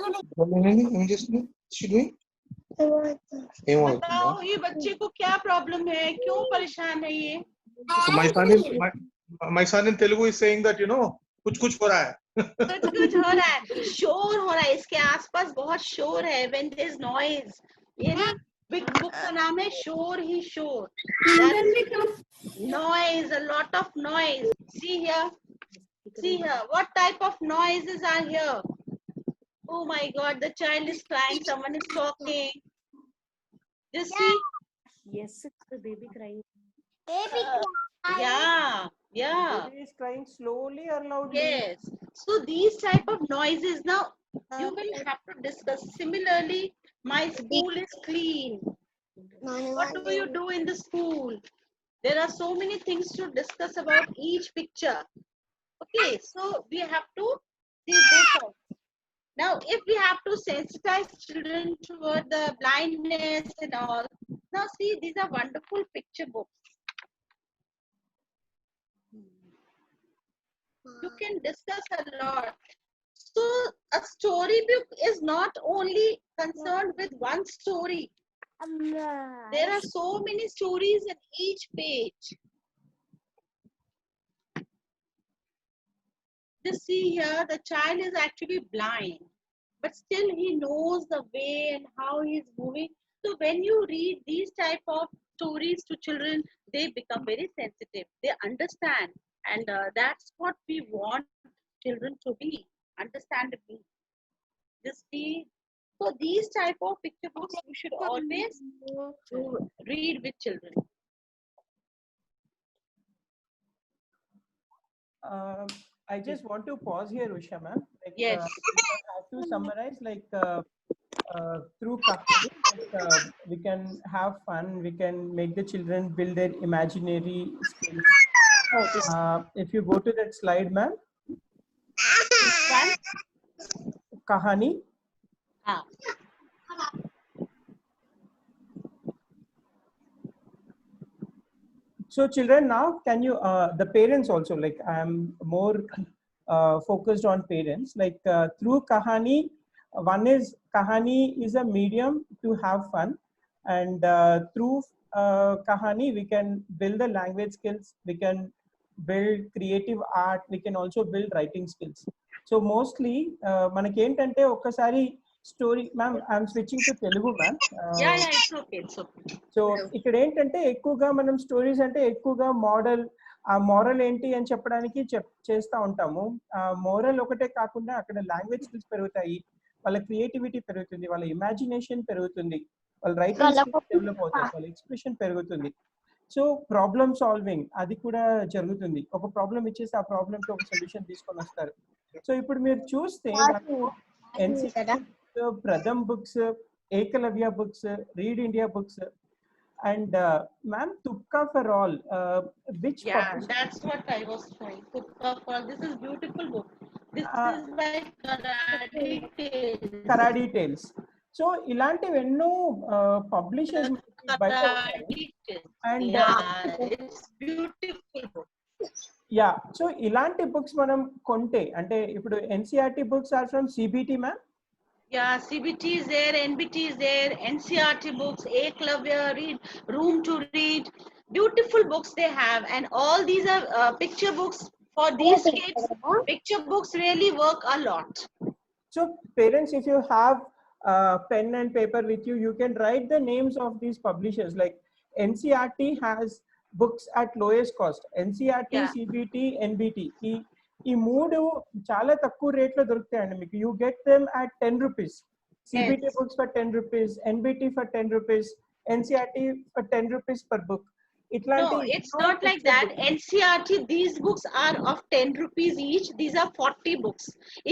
ये बच्चे को क्या प्रॉब्लम है? क्यों परेशान है ये? So my son in Telugu is saying that, you know, कुछ हो रहा है. कुछ हो रहा है, शोर हो रहा है, इसके आसपास बहुत शोर है. When there is noise, ये ना big book का नाम है शोर ही शोर. Noise, a lot of noise. See here, what type of noises are here? Oh my God, the child is crying, someone is talking. Just see. Yes, it's the baby crying. Yeah. Baby is crying slowly or loudly? Yes. So these type of noises, now you will have to discuss. Similarly, my school is clean. What do you do in the school? There are so many things to discuss about each picture. Okay, so we have to see both. Now, if we have to sensitize children toward the blindness and all, now see, these are wonderful picture books. You can discuss a lot. So a storybook is not only concerned with one story. There are so many stories in each page. Just see here, the child is actually blind, but still he knows the way and how he is moving. So when you read these type of stories to children, they become very sensitive. They understand. And that's what we want children to be, understandably. Just see. So these type of picture books you should always read with children. I just want to pause here, Usha ma'am. Like, Yes. I have to summarize, like through Kakadu, we can have fun. We can make the children build their imaginary skills. If you go to that slide, ma'am. Kahani. So children, now can you, the parents also, like I am more focused on parents, like through Kahani, one is Kahani is a medium to have fun, and through Kahani we can build the language skills, we can build creative art, we can also build writing skills. So mostly manaki entante okkasari story, ma'am, I'm switching to Telugu, ma'am. Yeah, it's okay, it's okay. So ఇక్కడ ఏంటంటే ఎక్కువగా మనం stories అంటే ఎక్కువగా model ఆ moral ఏంటి అని చెప్పడానికి చేస్తూ ఉంటాము. ఆ మోరల్ ఒకటే కాకుండా అక్కడ లాంగ్వేజ్ స్కిల్స్ పెరుగుతాయి, వాళ్ళ క్రియేటివిటీ పెరుగుతుంది, వాళ్ళ ఇమాజినేషన్ పెరుగుతుంది, వాళ్ళ రైటింగ్ స్కిల్స్ డెవలప్ అవుతాయి, వాళ్ళ ఎక్స్ప్రెషన్ పెరుగుతుంది. సో ప్రాబ్లమ్ సాల్వింగ్ అది కూడా జరుగుతుంది. ఒక ప్రాబ్లం ఇచ్చేసి ఆ ప్రాబ్లమ్ కి ఒక సొల్యూషన్ తీసుకొని వస్తారు. సో ఇప్పుడు మీరు చూస్తే NCC Pratham books, Eklavya books, read India books, and ma'am, Tupka for all, which published? That's what I was trying. Tupka for all. This is beautiful book. This is by Karadi Tales. So ilanti venno publishers And Yeah, it's beautiful book. yeah, so ఇలాంటి books మనం కొంటే అంటే ఇప్పుడు NCERT books are from CBT, ma'am. Yeah, CBT is there, NBT is there, NCERT books, A Klavya, read, Room to Read, beautiful books they have, and all these are picture books for these kids. Picture books really work a lot. So parents, if you have pen and paper with you, you can write the names of these publishers. Like NCERT has books at lowest cost. NCERT, Yeah. CBT, NBT. ఈ మూడు చాలా తక్కువ రేట్లో దొరుకుతాయండి మీకు. You get them at 10 rupees. CBT Yes. books for 10 rupees, NBT for 10 rupees, NCERT for 10 rupees per book. No, it's not like that. NCERT, these books are of 10 rupees each. These are 40 books.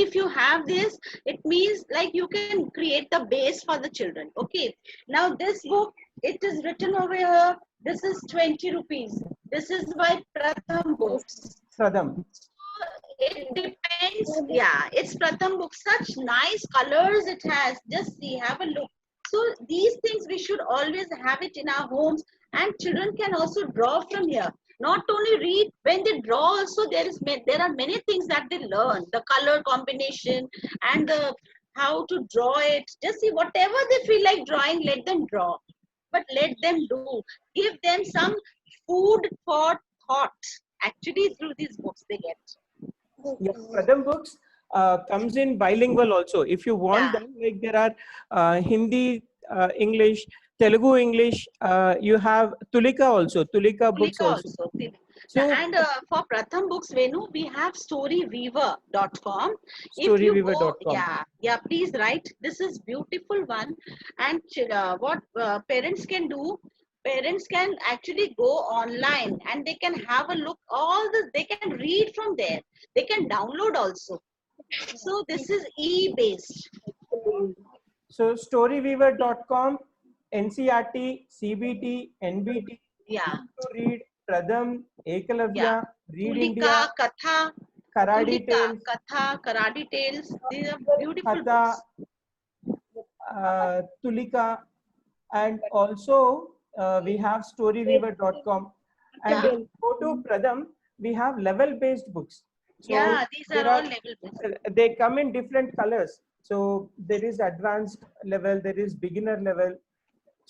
If you have this, it means like you can create the base for the children. Okay. Now this book, it is written over here. This is 20 rupees. This is by Pratham Books. Pradham. It depends. Yeah, it's Pratham Books. Such nice colors it has. Just see, have a look. So these things we should always have it in our homes, and children can also draw from here. Not only read, when they draw also there are many things that they learn. The color combination and the how to draw it. Just see, whatever they feel like drawing, let them draw. But let them do. Give them some food for thought. Actually, through these books they get. Yeah, Pradham books comes in bilingual also. If you want Yeah. them, like there are Hindi, English, Telugu, English. You have Tulika also. Tulika books Tulika also. also. So And for Pratham Books, Venu, we have storyweaver.com. Storyweaver.com. Yeah, please write. This is beautiful one. And what parents can do, parents can actually go online and they can have a look. They can read from there. They can download also. So this is e-based. So storyweaver.com, NCERT, CBT, NBT, Yeah. to read Pradham, Ekalavya, Yeah. Read Tulika, India, Katha, Karadi Tulika, Tales, Katha, Karadi Tales. These are beautiful Katha, books. Tulika, and also we have storyweaver.com. And Yeah. if you go to Pradham, we have level-based books. So Yeah, these are there all level books. they come in different colors. So there is advanced level, there is beginner level.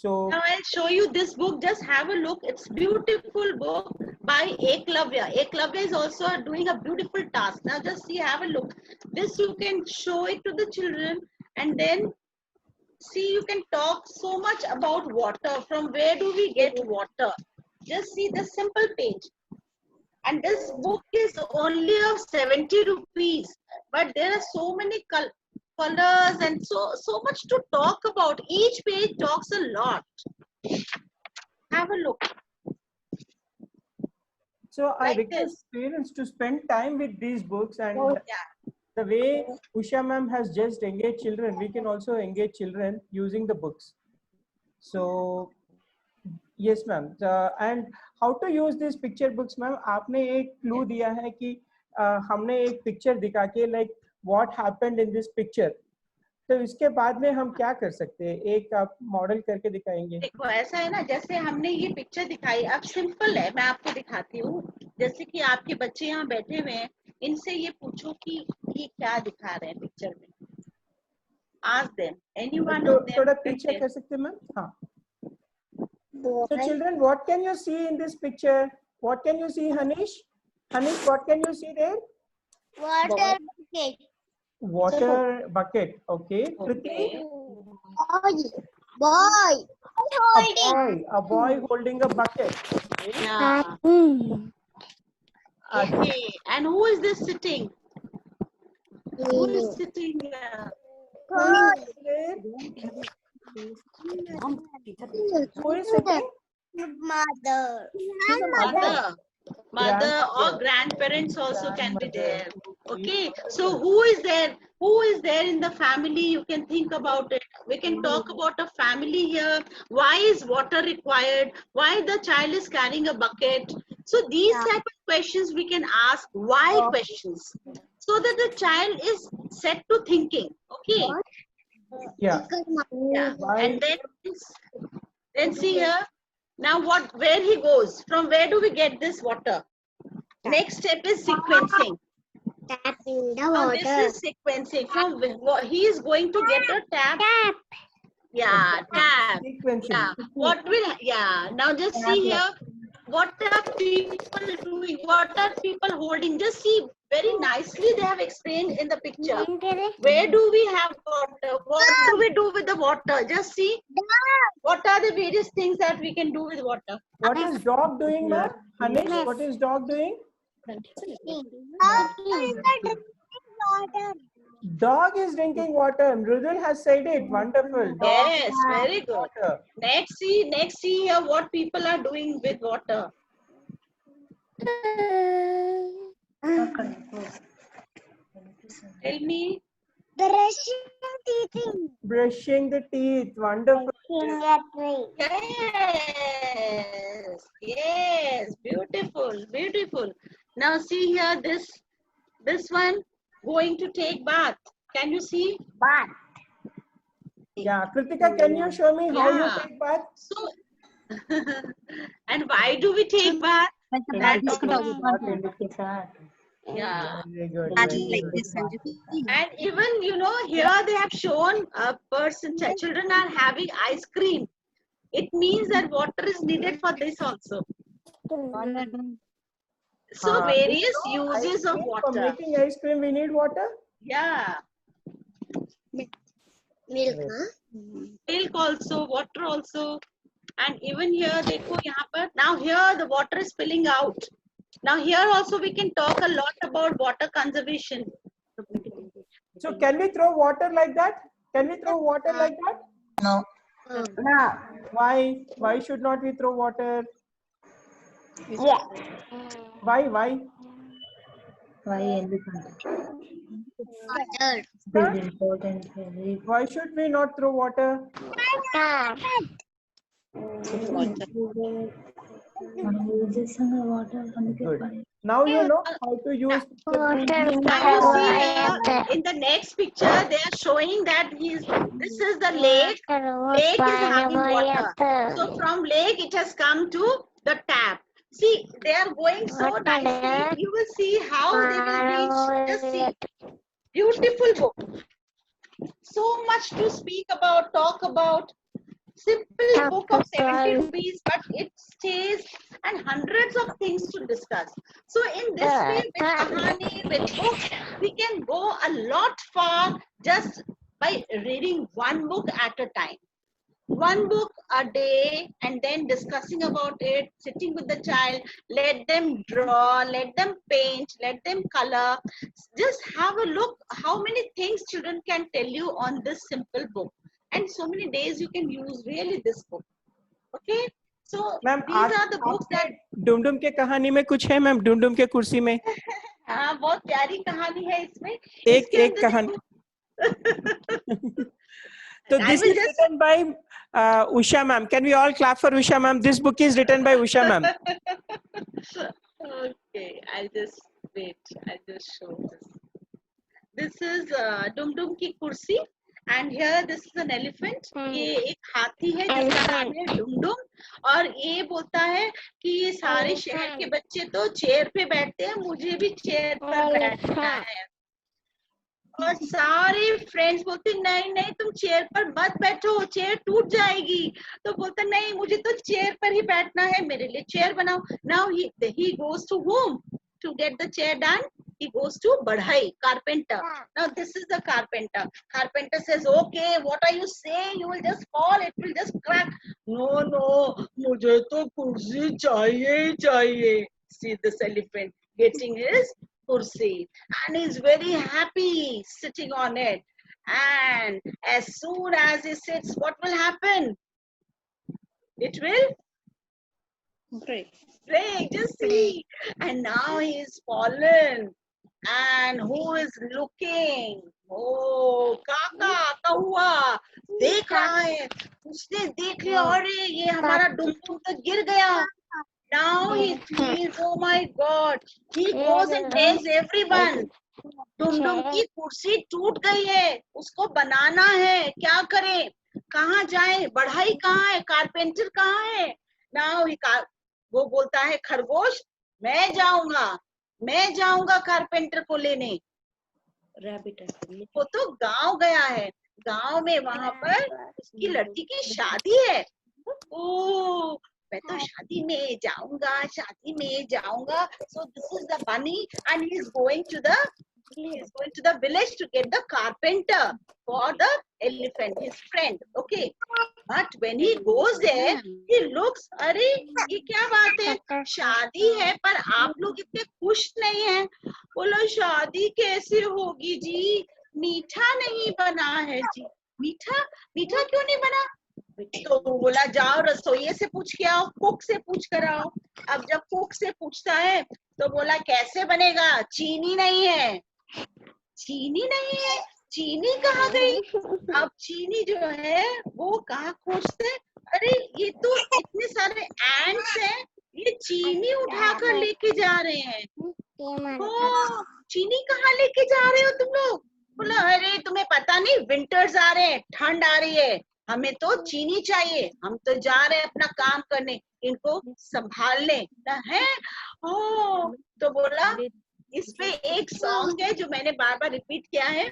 So Now I'll show you this book. Just have a look. It's beautiful book by Eklavya. Eklavya is also doing a beautiful task. Now just see, have a look. This you can show it to the children, and then see, you can talk so much about water. From where do we get water? Just see the simple page. And this book is only of 70 rupees. But there are so many colors and so much to talk about. Each page talks a lot. Have a look. So I Like request parents to spend time with these books, and Yeah. the way Usha ma'am has just engaged children, we can also engage children using the books. So yes ma'am, and how to use these picture books, ma'am? आपने एक clue दिया है कि हमने एक picture दिखा के like what happened in this picture. तो इसके बाद में हम क्या कर सकते हैं? एक आप मॉडल करके दिखाएंगे? देखो ऐसा है ना, जैसे हमने ये पिक्चर दिखाई, अब सिंपल है, मैं आपको दिखाती हूँ. जैसे कि आपके बच्चे यहाँ बैठे हुए हैं, इनसे ये पूछो कि ये क्या दिखा रहे हैं पिक्चर में. Ask them. Anyone of them. थोड़ा पीछे कर सकते हैं मैम? हाँ. So children, what can you see in this picture? What can you see, Hanish? Hanish, what can you see there? Water bucket. Water bucket. Okay. Prithvi? Boy. A boy holding a bucket. Okay. Yeah. Okay. And who is this sitting? Who is sitting here? Who is sitting? Mother. Mother or grandparents also can be there. Okay, so who is there in the family? You can think about it. We can talk about a family here. Why is water required? Why the child is carrying a bucket? So these type of questions we can ask, why questions, so that the child is set to thinking. Okay. Yeah. Yeah. And then see here, Now where he goes? From where do we get this water? Next step is sequencing. Tapping the Now this water. is sequencing. From he is going to get a tap. Tap. Yeah, tap. Sequencing. Yeah. What will? Yeah. Now just see here. What are people doing? What are people holding? Just see very nicely. They have explained in the picture. Where do we have water? What do we do with the water? Just see. What are the various things that we can do with water? What is dog doing, ma'am? Hanish, what is dog doing? Dog is drinking water. Mrudul has said it. Wonderful. Dog Yes, very good. water. Next see here what people are doing with water. Tell me. Brushing teeth. Brushing the teeth. Wonderful. Yes, yes, beautiful, beautiful. Now see here this one going to take bath. Can you see? Bath. Yeah, Kritika, can you show me how you Yeah. take bath? So and why do we take bath? Yeah. Very good. Like Very this, good. Sanju. And even here they have shown a person, children are having ice cream. It means that water is needed for this also. So various uses of For water. making ice cream, we need water. Yeah. Milk, huh? Milk also, water also. And even here, dekho yahan par. Now here the water is spilling out. Now here also we can talk a lot about water conservation. So can we throw water like that? Can we throw water like that? No. Why? Why should not we throw water? Yeah. Why? Why? Water. Why should we not throw water? Tap. Good. Now you know how to use. Now you see here in the next picture, they are showing that this is the lake. Lake is having water. So from lake it has come to the tap. See, they are going so nicely. You will see how they will reach. Just see. Beautiful book. So much to speak about, talk about. Simple book of 70 rupees, but it stays and hundreds of things to discuss. So in this way, with Kahani, with books, we can go a lot far just by reading one book at a time. One book a day and then discussing about it, sitting with the child, let them draw, let them paint, let them color. Just have a look how many things children can tell you on this simple book. And so many days you can use really this book. Okay? So ma'am these are the books that Dum Dum के कहानी में कुछ है ma'am Dum Dum के कुर्सी में हाँ बहुत प्यारी कहानी है इसमें एक कहानी So this is written by Usha ma'am. Can we all clap for Usha ma'am? This book is written by Usha ma'am. Okay, I'll just wait. I'll just show this. This is Dum Dum Ki Kursi, and here this is an elephant. ये एक हाथी है जिसका नाम है डुमडुम और ये बोलता है कि ये सारे शहर के बच्चे तो चेयर पे बैठते हैं मुझे भी चेयर पर बैठना है और सारे फ्रेंड्स बोलते नहीं नहीं तुम चेयर पर मत बैठो चेयर टूट जाएगी तो बोलता नहीं मुझे तो चेयर पर ही बैठना है मेरे लिए चेयर बनाओ now he goes to whom to get the chair done he goes to Badhai carpenter now this is the carpenter says okay what are you saying you will just fall it will just crack no मुझे तो कुर्सी चाहिए see this elephant getting his kursi and he's very happy sitting on it and as soon as he sits what will happen it will break just see and now he's fallen and who is looking oh काका कौआ देख रहा है उसने देख लिया अरे ये हमारा डुमडुम तो गिर गया now he feels oh my god he goes and tells everyone Dum Dum की कुर्सी टूट गई है उसको बनाना है क्या करें कहाँ जाए बढ़ाई कहाँ है कारपेंटर कहाँ है Now वो बोलता है खरगोश, मैं जाऊंगा कारपेंटर को लेने। Rabbit. वो तो गांव गया है, गांव में वहां पर उसकी लड़की की शादी है। ओ मैं तो शादी में जाऊंगा। So this is the bunny and he is going to the village to get the carpenter for the elephant, his friend. Okay, but when he goes there, he looks, अरे ये क्या बात है, शादी है पर आप लोग इतने खुश नहीं हैं। बोलो शादी कैसे होगी जी, मीठा नहीं बना है जी। मीठा क्यों नहीं बना? तो बोला जाओ रसोइये से पूछ के आओ, कुक से पूछ कर आओ। अब जब कुक से पूछता है तो बोला कैसे बनेगा, चीनी नहीं है। चीनी कहाँ गई? अब चीनी जो है वो कहाँ खोजते? अरे ये तो इतने सारे एंट्स हैं, ये चीनी उठाकर लेके जा रहे हैं। ओ चीनी कहाँ लेके जा रहे हो तुम लोग? बोला अरे तुम्हें पता नहीं, विंटर्स आ रहे हैं, ठंड आ रही है, हमें तो चीनी चाहिए, हम तो जा रहे हैं अपना काम करने, इनको संभालने है। ओ तो बोला इस पे एक सॉन्ग है जो मैंने बार बार रिपीट किया है,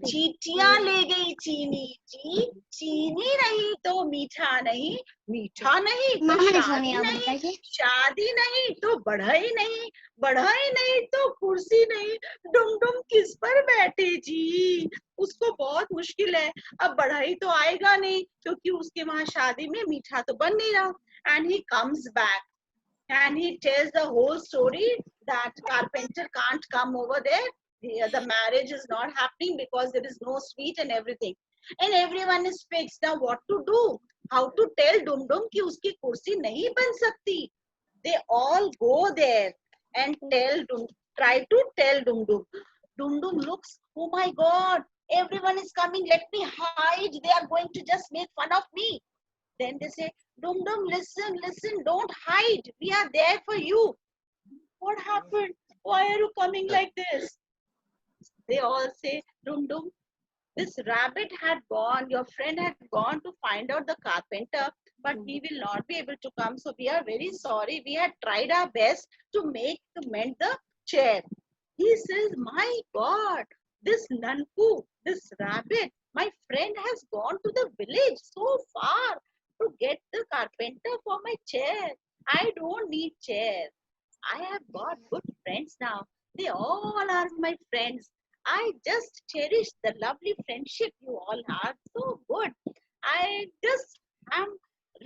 चीटियां ले गई चीनी जी, चीनी नहीं तो मीठा नहीं, मीठा नहीं तो शादी नहीं तो बढ़ई नहीं तो कुर्सी नहीं, डुम किस पर बैठे जी। उसको बहुत मुश्किल है, अब बढ़ई तो आएगा नहीं क्योंकि उसके वहां शादी में मीठा तो बन नहीं रहा। And he comes back and he tells the whole story that carpenter can't come over there. The marriage is not happening because there is no sweet and everything. And everyone is fixed. Now what to do? How to tell Dum Dum कि उसकी कुर्सी नहीं बन सकती? They all go there and try to tell Dum Dum. Dum Dum looks, oh my God, everyone is coming. Let me hide. They are going to just make fun of me. Then they say, Dum Dum, listen, don't hide. We are there for you. What happened? Why are you coming like this? They all say, Dum Dum, this rabbit had gone, your friend had gone to find out the carpenter, but he will not be able to come. So we are very sorry. We had tried our best to mend the chair. He says, my God, this Nanku, this rabbit, my friend has gone to the village so far to get the carpenter for my chair. I don't need chair. I have got good friends now. They all are my friends. I just cherish the lovely friendship you all have. So good. I just am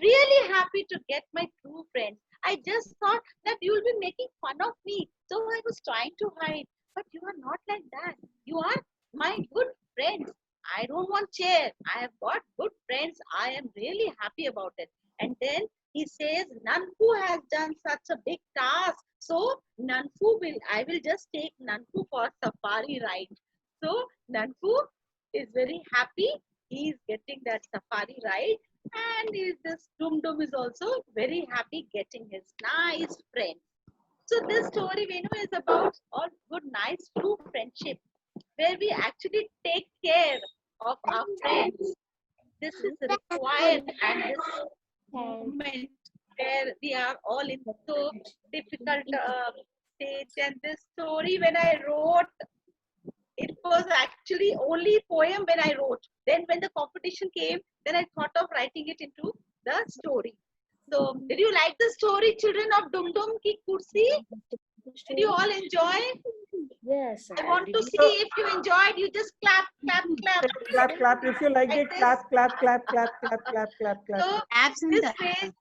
really happy to get my true friends. I just thought that you will be making fun of me. So I was trying to hide. But you are not like that. You are my good friends. I don't want chair. I have got good friends. I am really happy about it. And then he says, Nanku has done such a big task. So I will just take Nanku for safari ride. So Nanku is very happy. He is getting that safari ride. And this Dum Dum is also very happy getting his nice friend. So this story, Venu, is about all good, nice, true friendship, where we actually take care of our friends. This is required, and this moment where we are all in so difficult stage. And this story, when I wrote, it was actually only poem when I wrote. Then when the competition came, then I thought of writing it into the story. So did you like the story, children, of Dum Dum Ki Kursi? Did you all enjoy? Yes. I want to see if you enjoyed. You just clap. Clap. If you like it, clap. So this way,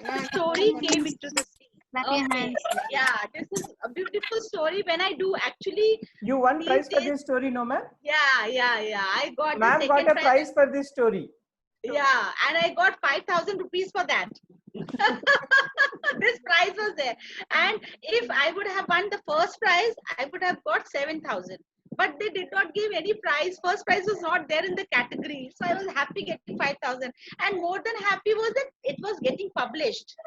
the story came into the scene. Okay. Yeah, this is a beautiful story. When I do actually, You won prize for this story, no ma'am? Yeah. I got Ma'am the got second a prize for this story. Yeah, and I got 5,000 rupees for that. This prize was there. And if I would have won the first prize, I would have got 7,000. But they did not give any prize. First prize was not there in the category. So I was happy getting 5,000. And more than happy was that it was getting published.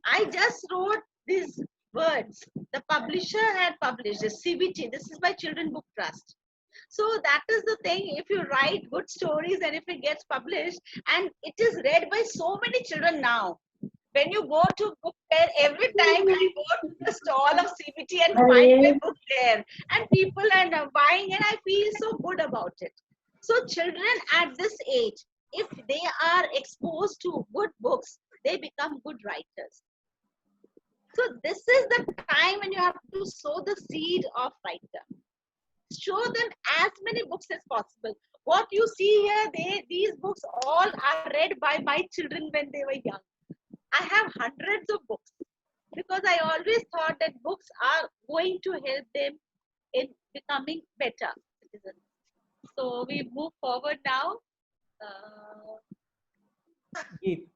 I just wrote these words. The publisher had published this CBT. This is by Children Book Trust. So that is the thing. If you write good stories and if it gets published and it is read by so many children now, When you go to book fair, every time I go to the stall of CBT and find my book there, and people are buying, and I feel so good about it. So children at this age, if they are exposed to good books, they become good writers. So this is the time when you have to sow the seed of writer. Show them as many books as possible. What you see here, these books all are read by my children when they were young. I have hundreds of books because I always thought that books are going to help them in becoming better citizens. So we move forward now. Geet.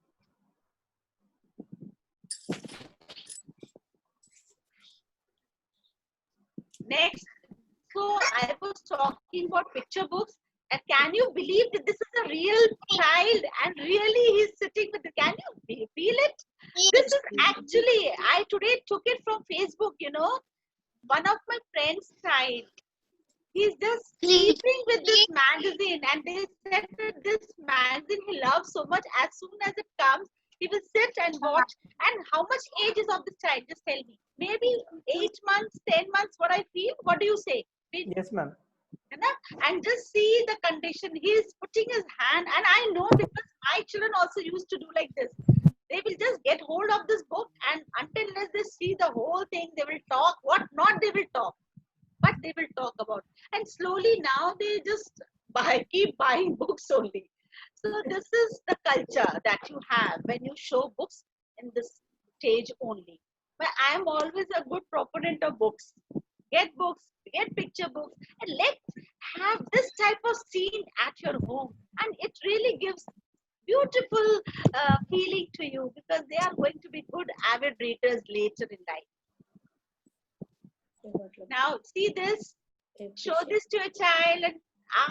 Next, so I was talking about picture books. And can you believe that this is a real child and really he's sitting with it? Can you feel it? This is actually, I today took it from Facebook, you know, one of my friend's child. He's just sleeping with this magazine, and they said that this magazine he loves so much. As soon as it comes, he will sit and watch. And how much age is of this child? Just tell me. Maybe 8 months, 10 months. What I feel? What do you say? Yes, ma'am. And just see the condition. He's putting his hand, and I know because my children also used to do like this. They will just get hold of this book, and until they see the whole thing, they will talk. What not they will talk, but they will talk about. And slowly now they just keep buying books only. So this is the culture that you have when you show books in this stage only. But I am always a good proponent of books. Get books, get picture books, and let's have this type of scene at your home. And it really gives beautiful feeling to you because they are going to be good avid readers later in life. Now see this, show this to a child and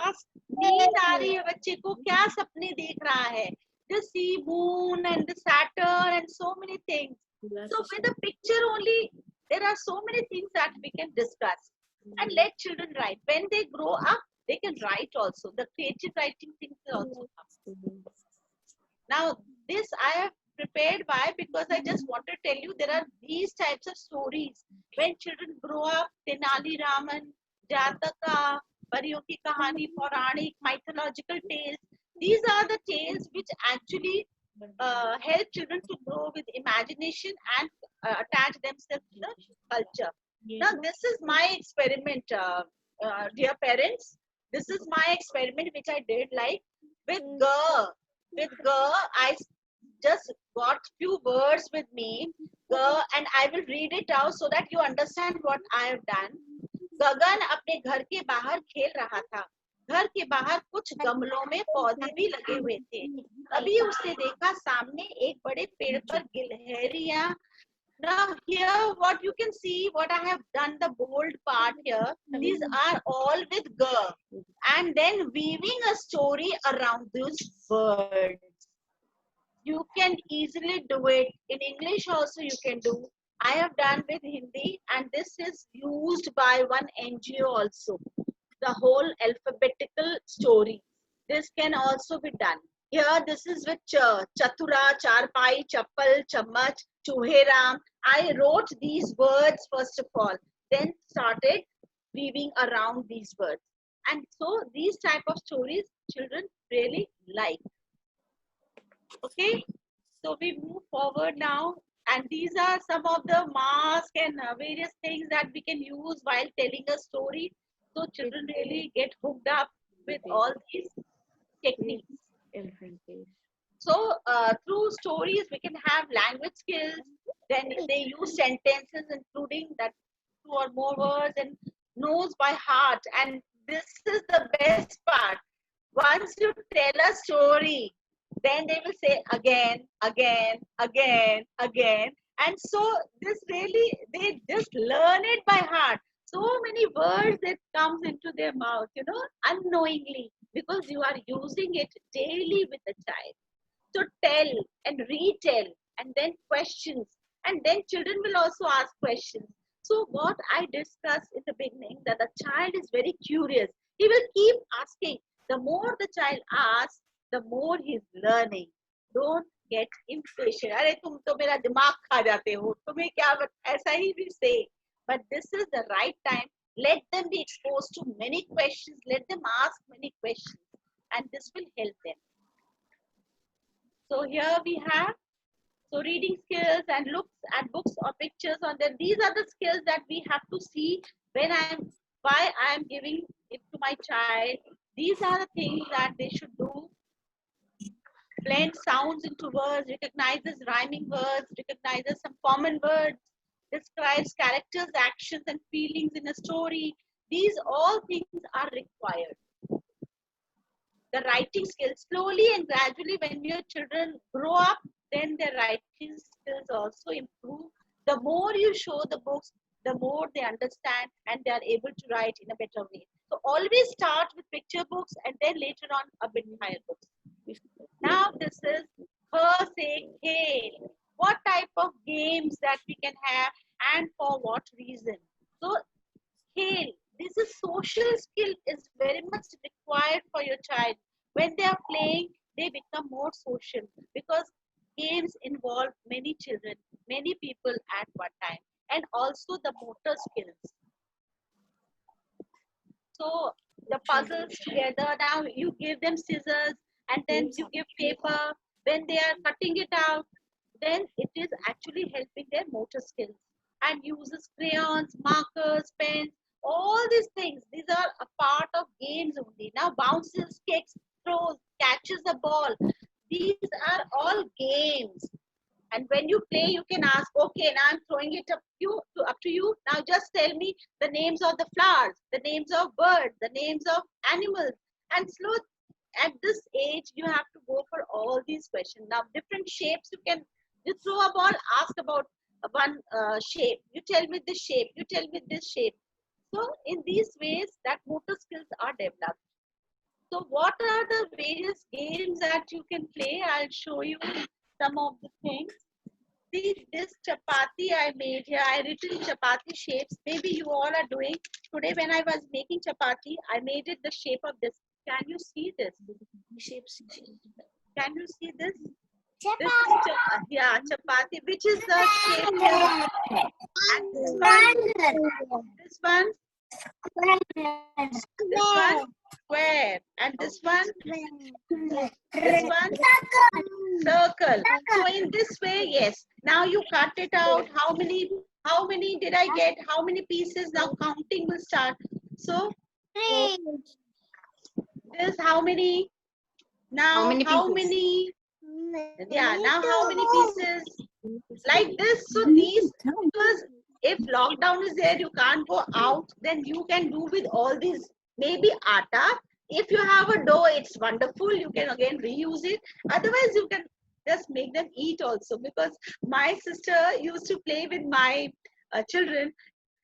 ask, नींद आ रही है बच्चे को, क्या सपने देख रहा है? The sea, moon, and the Saturn, and so many things. So with a picture only, there are so many things that we can discuss. And let children write. When they grow up, they can write also. The creative writing things will also come. Now, this I have prepared. Why? Because I just want to tell you there are these types of stories. When children grow up, Tenali Raman, Jataka, Pariyon ki Kahani, Puranic, mythological tales. These are the tales which actually help children to grow with imagination and attach themselves to the culture. Now, this is my experiment, dear parents. This is my experiment which I did like with G. With G, I just got few words with me, G, and I will read it out so that you understand what I have done. गगन अपने घर के बाहर खेल रहा था. घर के बाहर कुछ गमलों में पौधे भी लगे हुए थे. तभी उसने देखा सामने एक बड़े पेड़ पर गिलहरियां. Now here what you can see, what I have done, the bold part here, these are all with G, and then weaving a story around these words. You can easily do it. In English also you can do. I have done with Hindi, and this is used by one NGO also. The whole alphabetical story. This can also be done. Here this is with Chatura, Charpai, Chappal, Chammach, Chuheram. I wrote these words first of all, then started weaving around these words. And so these type of stories children really like. Okay, so we move forward now. And these are some of the masks and various things that we can use while telling a story. So children really get hooked up with all these techniques. So through stories, we can have language skills. Then they use sentences including that 2 or more words and knows by heart. And this is the best part. Once you tell a story, then they will say again, again, again, again. And so this really, they just learn it by heart. So many words that comes into their mouth, you know, unknowingly, because you are using it daily with the child. So tell and retell and then questions. And then children will also ask questions. So what I discussed in the beginning, that the child is very curious. He will keep asking. The more the child asks, the more he's learning. don't get impatient. अरे तुम तो मेरा दिमाग खा जाते हो, तुम्हें क्या ऐसा ही भी say. But this is the right time. Let them be exposed to many questions. Let them ask many questions, and this will help them. So here we have reading skills and looks at books or pictures on them. These are the skills that we have to see when why I am giving it to my child. These are the things that they should do. Blend sounds into words, recognizes rhyming words, recognizes some common words, describes characters, actions, and feelings in a story. These all things are required. The writing skills, slowly and gradually, when your children grow up, then their writing skills also improve. The more you show the books, the more they understand and they are able to write in a better way. So always start with picture books and then later on a bit higher books. Now this is her say khel. What type of games that we can have and for what reason? So khel, this is social skill is very much required for your child. When they are playing, they become more social because games involve many children, many people at one time, and also the motor skills. So the puzzles together, now you give them scissors and then you give paper. When they are cutting it out, then it is actually helping their motor skills, and uses crayons, markers, pens, all these things. These are a part of games only. Now bounces, kicks, throws, catches the ball. These are all games. And when you play, you can ask, okay, now I'm throwing it up to you. Now just tell me the names of the flowers, the names of birds, the names of animals. And slow, at this age, you have to go for all these questions. Now, different shapes, you throw a ball, ask about one shape. You tell me this shape, you tell me this shape. So in these ways, that motor skills are developed. So what are the various games that you can play? I'll show you some of the things. See, this chapati I made here, I written chapati shapes. Maybe you all are doing. Today when I was making chapati, I made it the shape of this. Can you see this? Can you see this? This is chapati, which is the shape here. And this one, square, and this one, circle. So in this way, yes. Now you cut it out. How many did I get? How many pieces? Now counting will start. So this how many? Now how many? Yeah, now how many pieces? Like this. So these, because if lockdown is there, you can't go out, then you can do with all these, maybe atta. If you have a dough, it's wonderful. You can again reuse it. Otherwise, you can just make them eat also, because my sister used to play with my children,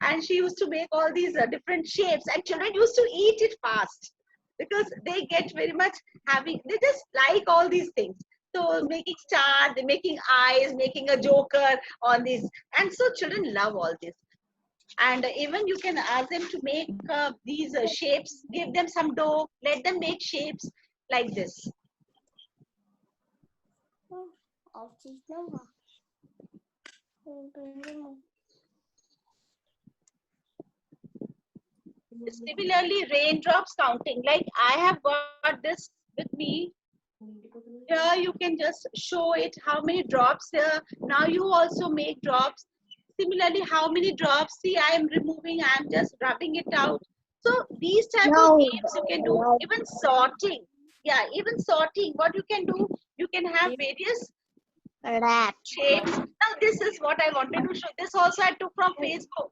and she used to make all these different shapes, and children used to eat it fast because they get very much they just like all these things. So making stars, they're making eyes, making a joker on these, and so children love all this. And even you can ask them to make these shapes, give them some dough, let them make shapes like this. Similarly, raindrops counting, like I have got this with me. Here you can just show it how many drops here. Now you also make drops. Similarly, how many drops? See, I am removing, I am just rubbing it out. So these type of games you can do. Even sorting. Yeah, even sorting. What you can do, you can have various shapes. Now this is what I wanted to show. This also I took from Facebook.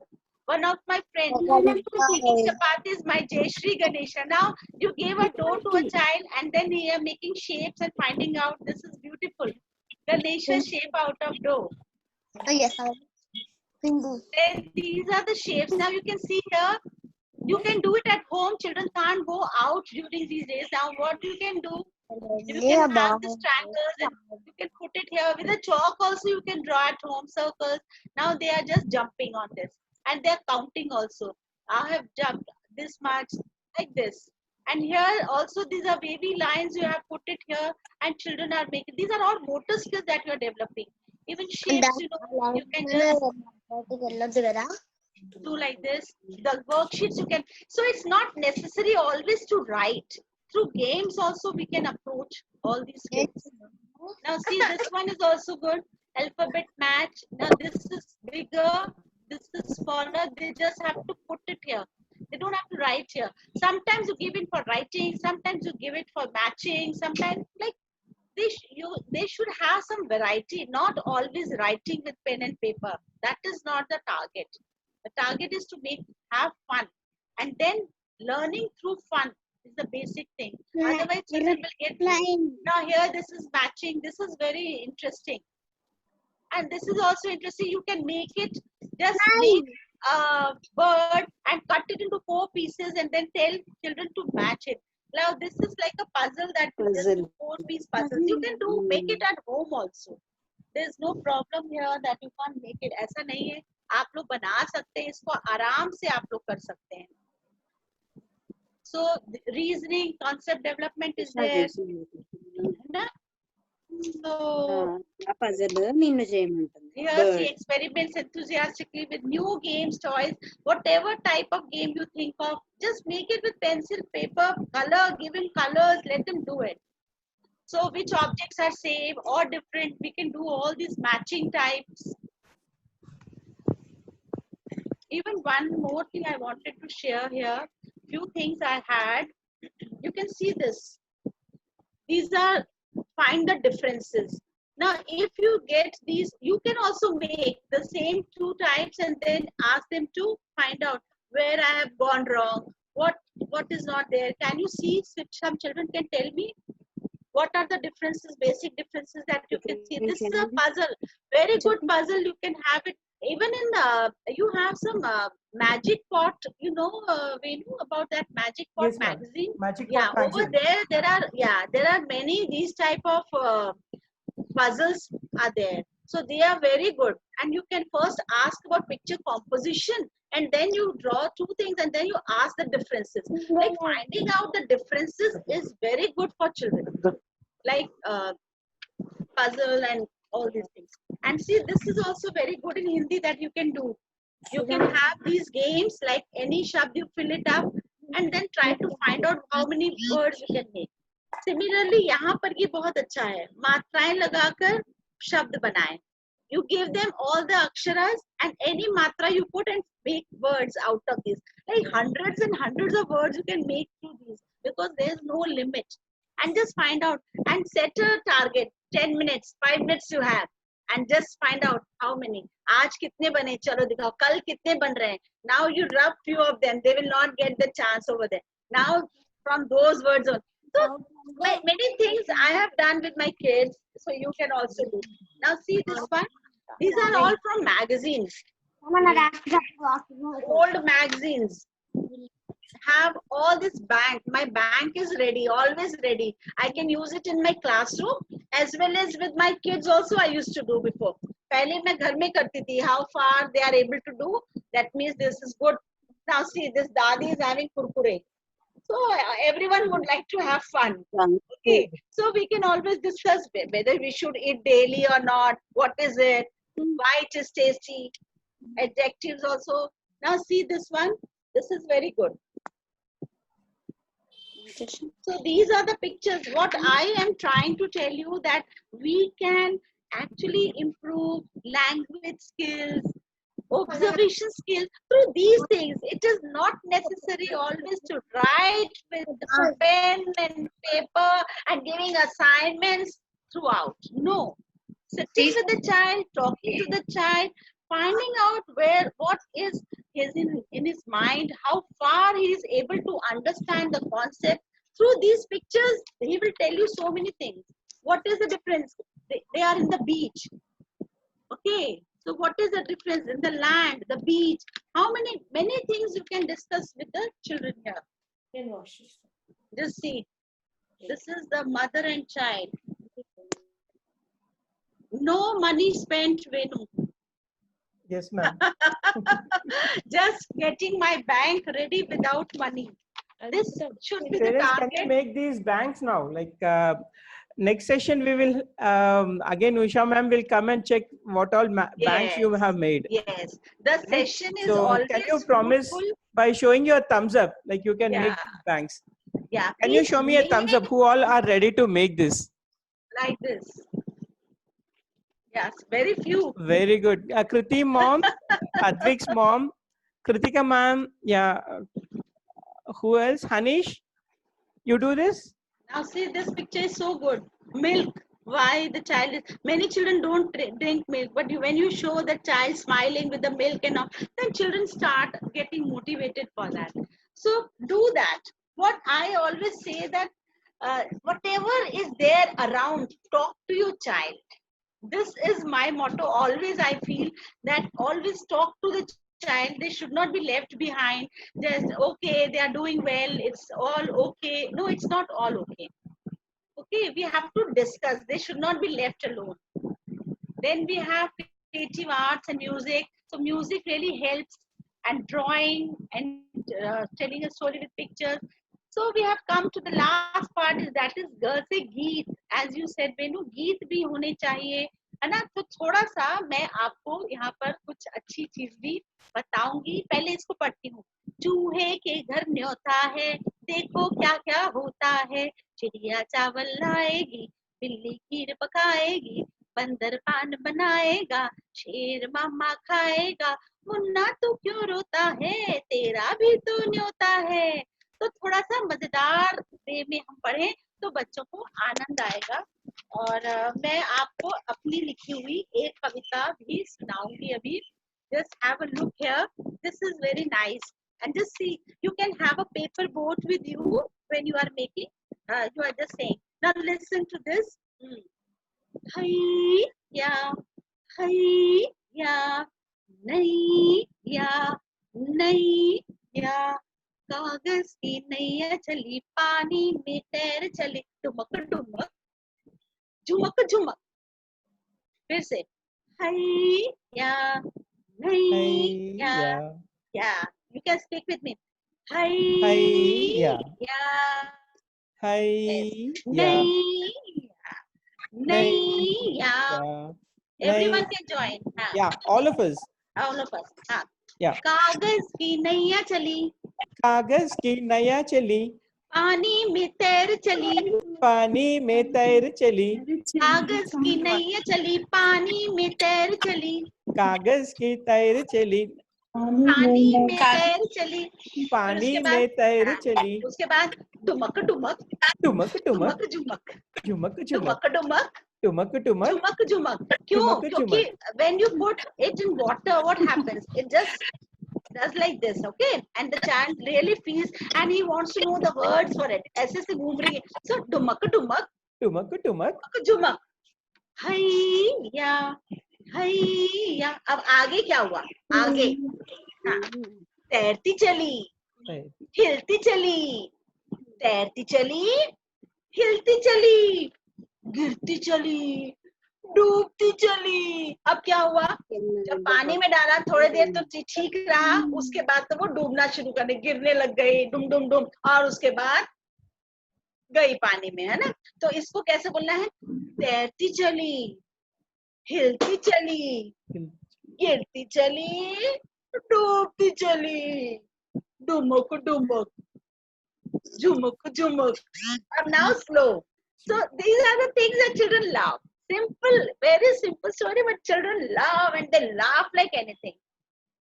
One of my friends making chapatis, my Jayashri Ganesha. Now you gave a dough to a child and then they are making shapes and finding out this is beautiful. Ganesha shape out of dough. Yes. Then these are the shapes. Now you can see here. You can do it at home. Children can't go out during these days. Now what you can do? You can have the triangles and you can put it here. With a chalk also you can draw at home circles. Now they are just jumping on this. And they are counting also. I have jumped this much, like this. And here also these are wavy lines you have put it here, and children are making. These are all motor skills that you are developing. Even shapes, you know, you can just do like this. The worksheets you can. So it's not necessary always to write. Through games also we can approach all these skills. Now see, this one is also good. Alphabet match. Now this is bigger. This is smaller. They just have to put it here. They don't have to write here. Sometimes you give it for writing. Sometimes you give it for matching. Sometimes like they should have some variety. Not always writing with pen and paper. That is not the target. The target is to have fun, and then learning through fun is the basic thing. Otherwise, children will get bored. Now here, this is matching. This is very interesting, and this is also interesting. You can make it just make a bird and cut it into 4 pieces, and then tell children to match it. Now this is like a puzzle that just 4-piece puzzles. You can make it at home also. There's no problem here that you can't make it. ऐसा नहीं है. आप लोग बना सकते हैं इसको, आराम से आप लोग कर सकते हैं. So reasoning, concept development is there. So here she experiments enthusiastically with new games, toys, whatever type of game you think of. Just make it with pencil, paper, color, giving colors. Let them do it. So which objects are same or different? We can do all these matching types. Even one more thing I wanted to share here. Few things I had. You can see this. These are find the differences. Now, if you get these, you can also make the same 2 types and then ask them to find out where I have gone wrong. What is not there? Can you see? Some children can tell me what are the differences, basic differences that you can see. This is a puzzle. Very good puzzle. You can have it. Even in you have some Magic Pot, you know, we know about that Magic Pot magazine. Magic yeah, Pot over magazine. there are many these type of puzzles are there. So they are very good. And you can first ask about picture composition, and then you draw 2 things, and then you ask the differences. Like finding out the differences is very good for children. Like puzzle and all these things. And see, this is also very good in Hindi that you can do. You can have these games like any shabd, you fill it up and then try to find out how many words you can make. Similarly, यहाँ पर ये बहुत अच्छा है. मात्राएं लगाकर शब्द बनाएं. You give them all the aksharas and any matra you put and make words out of these. Like hundreds and hundreds of words you can make through these because there is no limit. And just find out and set a target. 10 minutes, 5 minutes you have. And just find out how many. आज कितने बने चलो दिखाओ. कल कितने बन रहे हैं. Now you rub few of them. They will not get the chance over there. Now from those words on. So many things I have done with my kids. So you can also do. Now see this one. These are all from magazines. Old magazines. Have all this bank. My bank is ready, always ready. I can use it in my classroom as well as with my kids also I used to do before. पहले मैं घर में करती थी. How far they are able to do, that means this is good. Now see, this Dadi is having kurkure. So everyone would like to have fun. Okay, so we can always discuss whether we should eat daily or not. What is it? Why it is tasty? Adjectives also. Now see this one. This is very good. So these are the pictures. What I am trying to tell you that we can actually improve language skills, observation skills through these things. It is not necessary always to write with pen and paper and giving assignments throughout. No. Sitting with the child, talking to the child, finding out what is in his mind, how far he is able to understand the concept. Through these pictures, he will tell you so many things. What is the difference? They are in the beach. Okay. So what is the difference in the land, the beach? How many things you can discuss with the children here. Just see. This is the mother and child. No money spent, Venu. Yes, ma'am. Just getting my bank ready without money. This should be the Parents, can you target. make these banks now? Like next session, we will again Usha ma'am will come and check what all banks you Yes. have made. Yes, the session is So always can you promise fruitful. by showing your thumbs up, like you can make Yeah. these banks? Yeah, Can you please show me a thumbs up? Who all are ready to make this? like this. Yes, very few. Very good. Kriti mom, Advik's mom, Kritika ma'am. Yeah. Who else? Hanish, you do this? Now see, this picture is so good. Milk. Why the child is? Many children don't drink milk, but when you show the child smiling with the milk and all, then children start getting motivated for that. So do that. What I always say that whatever is there around, talk to your child. This is my motto. Always I feel that always talk to the child. They should not be left behind. Just okay, they are doing well. It's all okay. No, it's not all okay. Okay, we have to discuss. They should not be left alone. Then we have creative arts and music. So music really helps, and drawing and telling a story with pictures. So we have come to the last part, is that is girls से गीत. As you said, Bennu गीत भी होने चाहिए, है ना? तो थोड़ा सा मैं आपको यहाँ पर कुछ अच्छी चीज भी बताऊंगी. पहले इसको पढ़ती हूँ. चूहे के घर न्योता है, देखो क्या क्या होता है. चिड़िया चावल लाएगी, बिल्ली खीर पकाएगी, बंदर पान बनाएगा, शेर मामा खाएगा. मुन्ना तू क्यों रोता है, तेरा भी तो न्योता है. तो थोड़ा सा मजेदार वे में हम पढ़ें तो बच्चों को आनंद आएगा. और मैं आपको अपनी लिखी हुई एक कविता भी सुनाऊंगी अभी. Just have a look here. This is very nice. And just see, you can have a paper boat with you when you are making. You are just saying. Now listen to this. Hayya, hayya, nayya, nayya. कागज की नैया चली, पानी में तैर चली, टुमक टुमक, झुमक झुमक. फिर से हैया नैया. Yeah, you can speak with me. Hayya, Hayya, naiya. Everyone can join. Yeah, all of us. All of us. Yeah. कागज की नैया चली, कागज की नैया चली, पानी में तैर चली, पानी में तैर चली. कागज की नैया चली, पानी में तैर चली, कागज की तैर चली, पानी में तैर चली, पानी में तैर चली. उसके बाद टुमक टुमक, टुमक टुमक, झुमक, झुमक झुमक, टुमक टुमक, टुमक टुमक, झुमक झुमक. क्यों? क्योंकि when you put it in water, what happens? It just does like this, okay? And the child really feels, and he wants to know the words for it. ऐसे से घूम रही है. So टुमक टुमक, टुमक टुमक, झुमक. हैया हैया. अब आगे क्या हुआ? आगे तैरती चली, हिलती चली, तैरती चली, हिलती चली, गिरती चली, डूबती चली. अब क्या हुआ? जब पानी में डाला थोड़ी देर तो ठीक रहा, उसके बाद तो वो डूबना शुरू करने, गिरने लग गई, डुम डुम डुम, और उसके बाद गई पानी में, है ना? तो इसको कैसे बोलना है? तैरती चली, हिलती चली, गिरती चली, डूबती चली, Dumak Dumak, झुमक झुमक. And now slow. So these are the things that children love. Simple, very simple story, but children love, and they laugh like anything.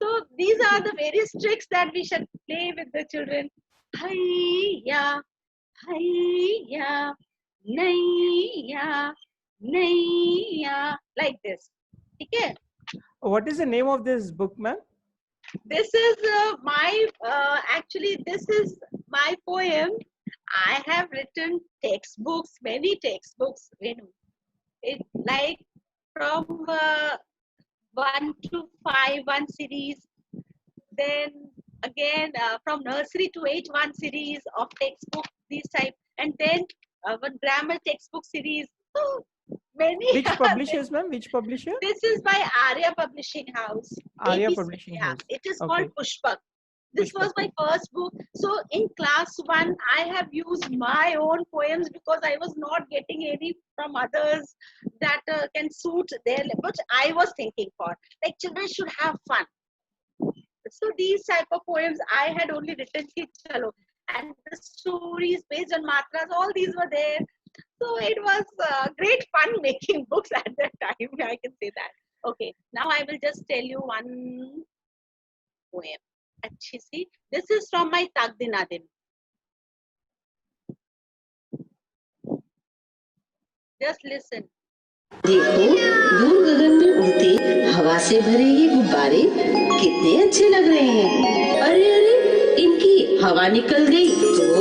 So these are the various tricks that we should play with the children. Hayya, hayya, naiya, naiya, like this. Okay. What is the name of this book, ma'am? This is actually this is my poem. I have written textbooks, many textbooks. It like from 1 to 5, one series. Then again from nursery to 8, one series of textbook, these type. And then one grammar textbook series. So many. Which publishers, ma'am? Which publisher? This is by Arya Publishing House. Arya ABC, Publishing yeah. House. It is Okay. called Pushpak. This was my first book. So in class 1, I have used my own poems because I was not getting any from others that can suit their, which I was thinking for. Like children should have fun. So these type of poems I had only written ki chalo, and the stories based on matras, all these were there. So it was great fun making books at that time. I can say that. Okay, now I will just tell you one poem. Achhi si. This is from my Taqdinadim. Just listen. देखो दूर गगन में उड़ते हवा से भरे ये गुब्बारे कितने अच्छे लग रहे हैं। अरे अरे इनकी हवा निकल गई तो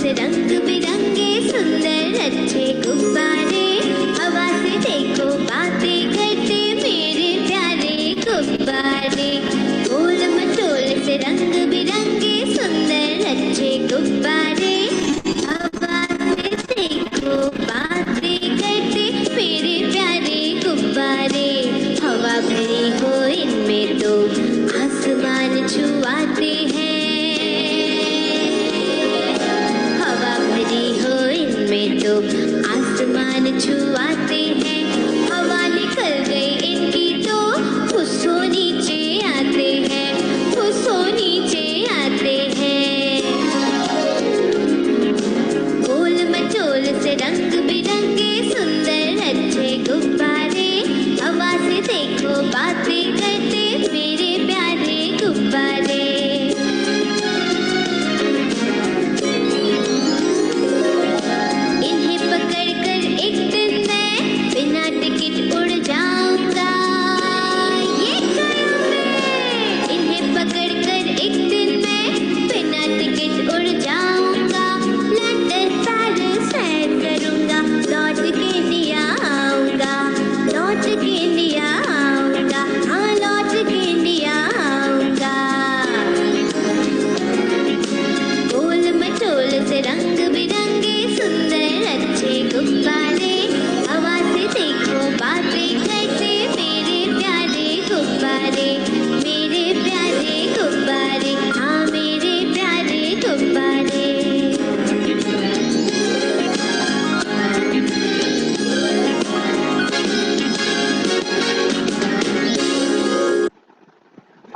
रंग बिरंगे सुंदर अच्छे गुब्बारे हवा से देखो बातें करते मेरे प्यारे गुब्बारे गोल मटोल से रंग बिरंगे सुंदर अच्छे गुब्बारे हवा से देखो बातें करते मेरे प्यारे गुब्बारे हवा भरी हो इनमें तो आसमान छुआते हैं हो इनमें तो आसमान छुआते हैं हवा निकल गई इनकी तो फुसो नीचे आते हैं फुसो नीचे आते हैं गोल मटोल से रंग बिरंगे सुंदर अच्छे गुब्बारे हवा से देखो बातें करते मेरे प्यारे गुब्बारे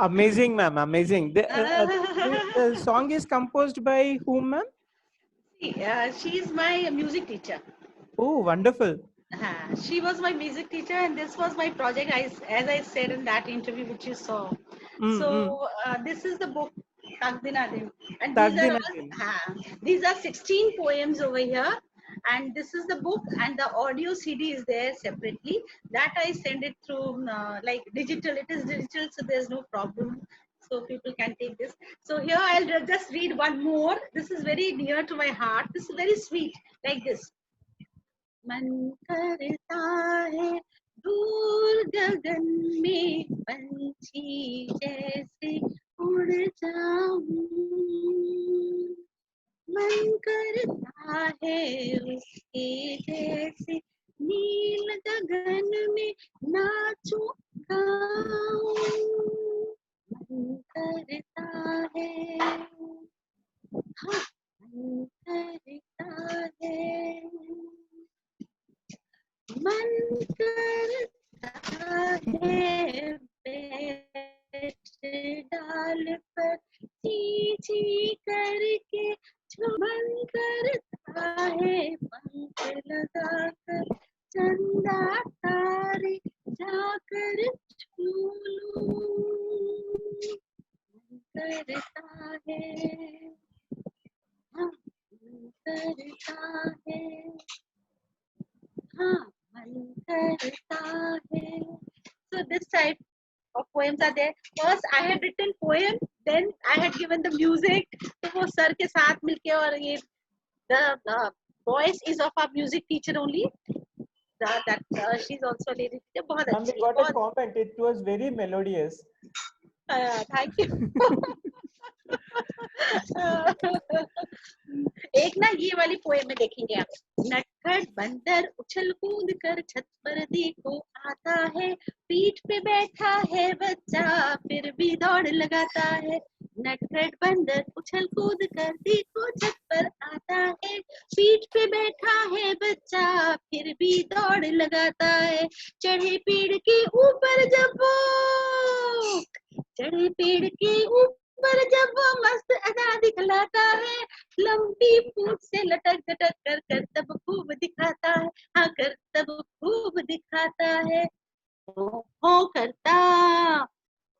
Amazing, ma'am. Amazing. The song is composed by whom, ma'am? She is my music teacher. Oh, wonderful. She was my music teacher, and this was my project. As I said in that interview which you saw. This is the book Taqdinadim, and these are 16 poems over here. And this is the book, and the audio CD is there separately. That I send it through like digital. It is digital, so there's no problem. So people can take this. So here I'll just read one more. This is very near to my heart. This is very sweet, like this. मन करता है दूर गगन में पंछी जैसे उड़ जाऊं मन करता है उसके जैसे नील गगन में नाचूं गाऊं मन करता है हाँ मन करता है मन करता है पेट डाल पर ची करके मन करता है पंख लगाकर चंदा तारे जाकर छू लूं मन करता है हाँ मन करता है हाँ So this type of poems are there. First I had written poem, then I had given the music. तो वो सर के साथ मिलके और ये the voice is of our music teacher only. that she's also a lady teacher. बहुत Ma'am, we अच्छी है, got a बहुत comment. It was very melodious. Thank you. एक ना ये वाली पोएम में देखेंगे आप. नटखट बंदर उछल कूद कर छत पर देखो आता है, पीठ पे बैठा है बच्चा फिर भी दौड़ लगाता है. नटखट बंदर उछल कूद कर देखो छत पर आता है, पीठ पे बैठा है बच्चा फिर भी दौड़ लगाता है. चढ़े पेड़ के ऊपर जब वो, चढ़े पेड़ के ऊपर जब वो मस्त अदा दिखलाता है, लंबी पूंछ से लटक झटक कर कर तब खूब दिखाता है. हाँ कर तब खूब दिखाता है. हो करता,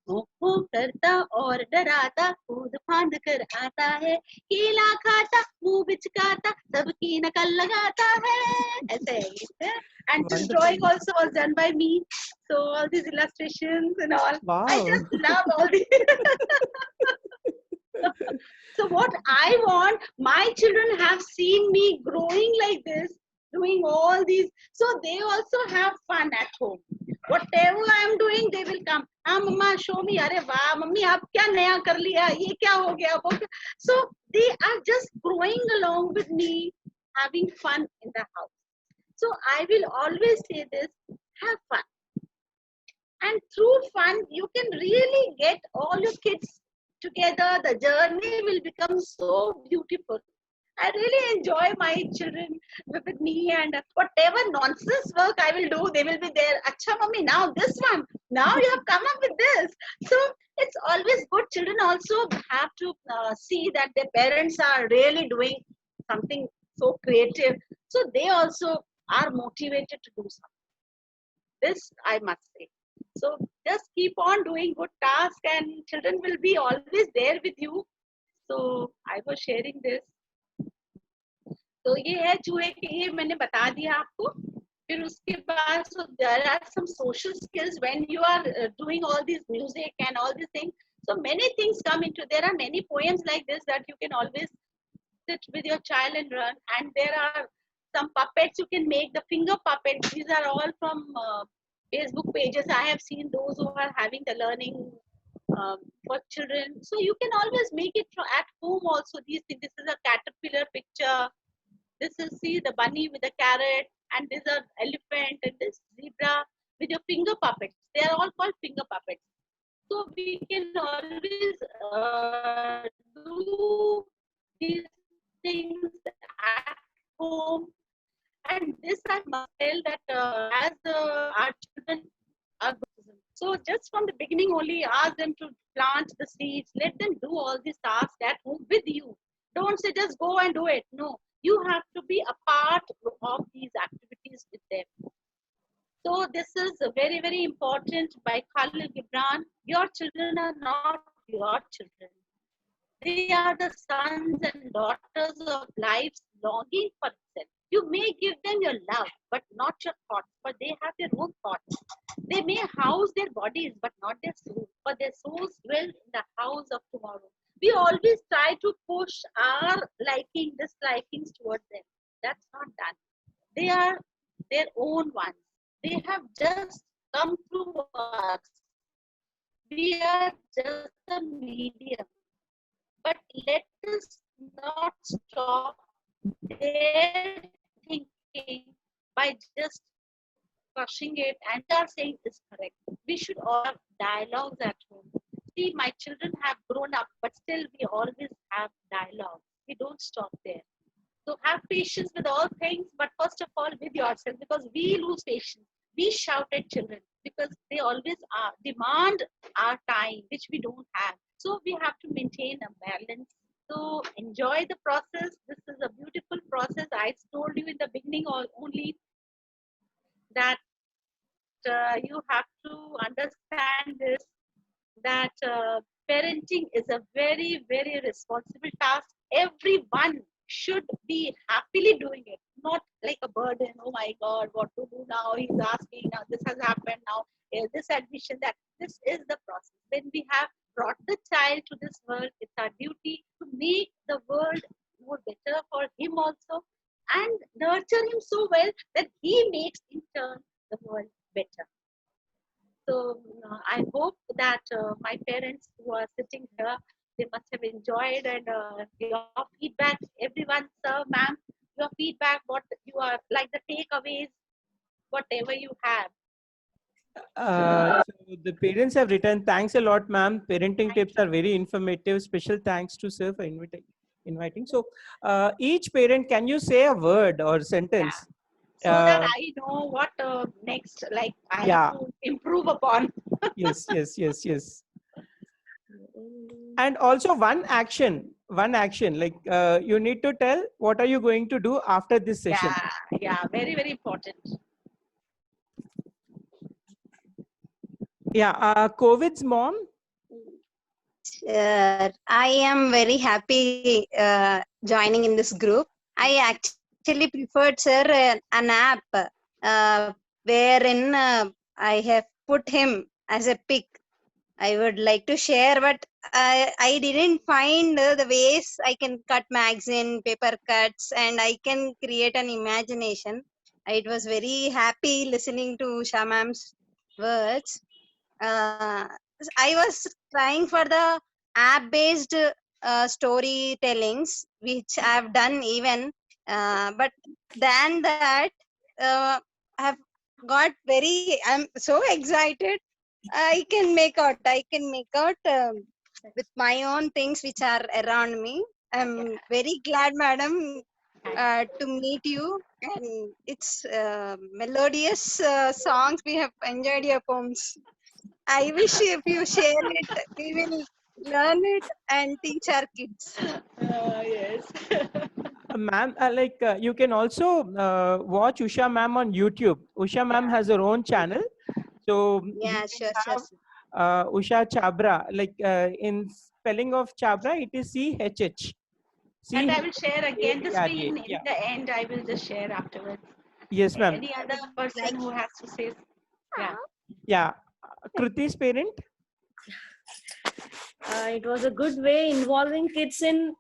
हो करता और डराता कूद फांद कर आता है, केला खाता मुंह बिचकाता सबकी नकल लगाता है. ऐसे है ये. And this drawing also was done by me. So all these illustrations and all. Wow. I just love all these. So what I want, my children have seen me growing like this, doing all these. So they also have fun at home. Whatever I am doing, they will come. हाँ मम्मा show me. अरे वाह mummy आप क्या नया कर लिया, ये क्या हो गया वो. So they are just growing along with me, having fun in the house. So I will always say this: have fun. And through fun, you can really get all your kids together. The journey will become so beautiful. I really enjoy my children with me, and whatever nonsense work I will do, they will be there. Acha mummy, now this one. Now you have come up with this. So it's always good. Children also have to see that their parents are really doing something so creative. So they also are motivated to do something. This I must say. So just keep on doing good tasks and children will be always there with you. So I was sharing this. तो ये है चूहे के, ये मैंने बता दिया आपको. फिर उसके बाद so there are some social skills when you are doing all these music and all these things. So many things come into. There are many poems like this that you can always sit with your child and run. And there are some puppets you can make, the finger puppets. These are all from Facebook pages. I have seen those who are having the learning for children. So you can always make it at home also. These things. This is a caterpillar picture. This is, see, the bunny with the carrot, and this is an elephant and this zebra with your finger puppets. They are all called finger puppets. So we can always do these things at home. And this I must tell that as our children are good. So just from the beginning only, ask them to plant the seeds. Let them do all these tasks at home with you. Don't say just go and do it. No, you have to be a part of these activities with them. So this is very, very important by Khalil Gibran. Your children are not your children. They are the sons and daughters of life's longing for itself. You may give them your love, but not your thoughts, for they have their own thoughts. They may house their bodies, but not their souls, for their souls dwell in the house of tomorrow. We always try to push our dislikings towards them. That's not done. They are their own ones. They have just come through us. We are just a medium. But let us not stop their thinking by just crushing it and are saying is correct. We should all have dialogues at home. See, my children have grown up, but still we always have dialogue. We don't stop there. So have patience with all things, but first of all with yourself, because we lose patience. We shout at children because they always demand our time, which we don't have. So we have to maintain a balance. So enjoy the process. This is a beautiful process. I told you in the beginning only that you have to understand this, that parenting is a very, very responsible task. Everyone should be happily doing it, not like a burden. Oh my God, what to do now? He's asking now, this has happened now, this admission, that. This is the process. When we have brought the child to this world, it's our duty to make the world more better for him also and nurture him so well that he makes in turn the world better. So I hope that my parents who are sitting here, they must have enjoyed, and your feedback, everyone, sir, ma'am, your feedback, what you are like, the takeaways, whatever you have. So the parents have written, thanks a lot, ma'am. Parenting tips are very informative. Special thanks to sir for inviting. So each parent, can you say a word or sentence? So that I know what next, like I have to improve upon. Yes. And also one action, like you need to tell what are you going to do after this session. Yeah, very, very important. Yeah, COVID's mom. I am very happy joining in this group. I actually preferred, sir, an app wherein I have put him as a pic. I would like to share, but I didn't find the ways I can cut magazine, paper cuts, and I can create an imagination. I was very happy listening to Usha ma'am's words. I was trying for the app-based storytellings, which I've done even, but than that, I have got very. I'm so excited. I can make out with my own things which are around me. I'm very glad, madam, to meet you. And it's melodious songs. We have enjoyed your poems. I wish if you share it, we will learn it and teach our kids. Yes. Ma'am, you can also watch Usha ma'am on YouTube. Usha ma'am has her own channel. So yeah, sure. Usha Chabra, in spelling of Chabra, it is CHH. And I will share again the screen in the end. I will just share afterwards. Yes, ma'am. Any other person who has to say? Yeah. Kriti's parent? It was a good way involving kids in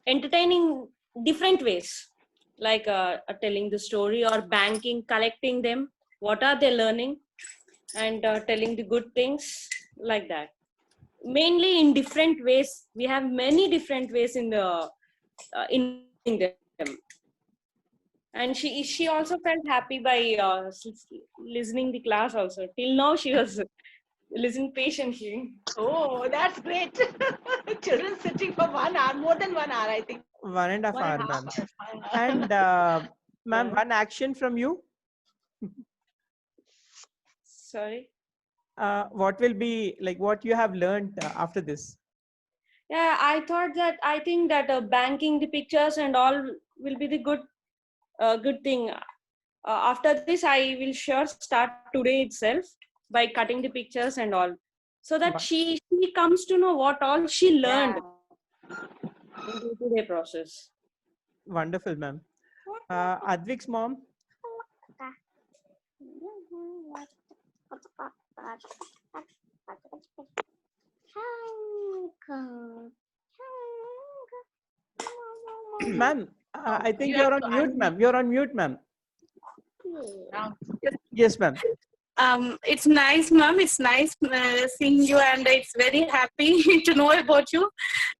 entertaining different ways, like telling the story or banking, collecting them, what are they learning, and telling the good things, like that. Mainly in different ways. We have many different ways in the in them. And she also felt happy by listening the class also. Till now she was listening patiently. Oh, that's great. Children sitting for 1 hour, more than 1 hour, I think. 1.5 hours, ma'am. And ma'am, one action from you? Sorry? What will be, like, what you have learned after this? Yeah, I think that banking the pictures and all will be the good thing. After this, I will sure start today itself by cutting the pictures and all, so that she comes to know what all she learned in day-to-day process. Wonderful, ma'am. Advik's mom? Ma'am, I think you're on mute, ma'am. You're on mute, ma'am. Yes, ma'am. It's nice, ma'am. It's nice seeing you, and it's very happy to know about you.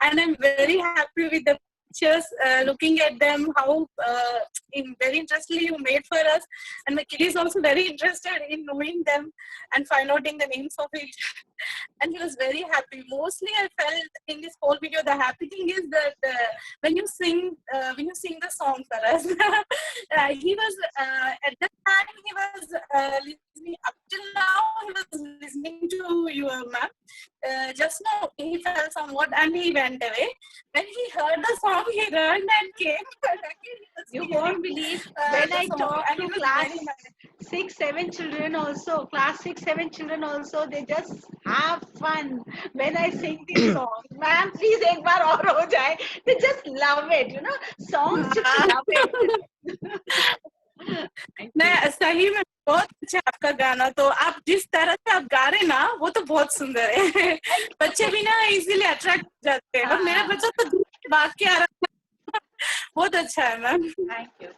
And I'm very happy with the pictures, looking at them, how very interestingly you made for us. And my kid is also very interested in knowing them and find out the names of it. And he was very happy. Mostly, I felt in this whole video, the happy thing is that when you sing the song for us, he was at that time he was listening. Up till now, he was listening to you, ma'am. Just now, he felt somewhat, and he went away. When he heard the song, he ran and came. You won't believe when I talk to class 6-7 children also, class 6-7 children also, they just have fun when I sing these songs. Ma'am, please ek baar aur ho jaye. They just love it, you know. Songs just love it. नहीं सही में बहुत अच्छा आपका गाना, तो आप जिस तरह से आप गा रहे ना वो तो बहुत सुंदर है. बच्चे भी ना इजीली अट्रैक्ट हो जाते हैं, और मेरा बच्चा तो भाग के आ रहा है. बहुत अच्छा है ma'am. Thank you.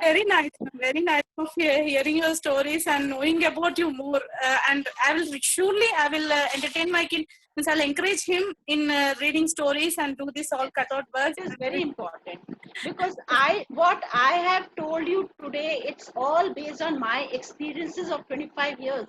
Very nice, very nice of hearing your stories and knowing about you more. And I will entertain my kid. I'll encourage him in reading stories and do this all cutout work. It is very important because what I have told you today, it's all based on my experiences of 25 years.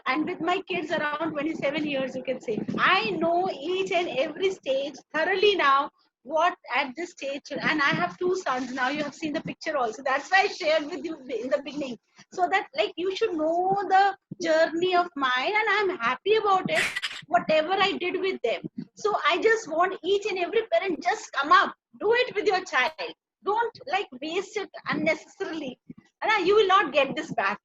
And with my kids around 27 years, you can say, I know each and every stage thoroughly now. What at this stage, and I have 2 sons now. You have seen the picture also. That's why I shared with you in the beginning, so that like you should know the journey of mine, and I'm happy about it. Whatever I did with them. So I just want each and every parent just come up, do it with your child. Don't like waste it unnecessarily. And you will not get this back.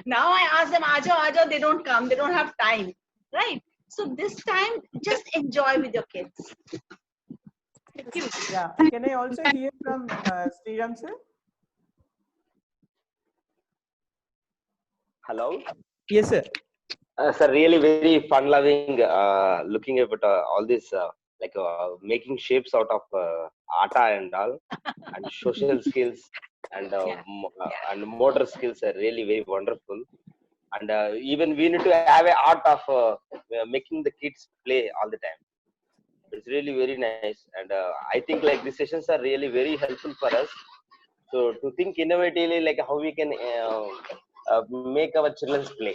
Now I ask them, ajo, they don't come, they don't have time, right? So this time, just enjoy with your kids. Thank you. Yeah. Can I also hear from Sriram sir? Hello. Yes, sir. Sir, really very fun-loving. Looking at all this, making shapes out of atta and all, and social skills and and motor skills are really very wonderful. And even we need to have a art of making the kids play all the time. It's really very nice, and I think like these sessions are really very helpful for us. So to think innovatively, like how we can make our children play.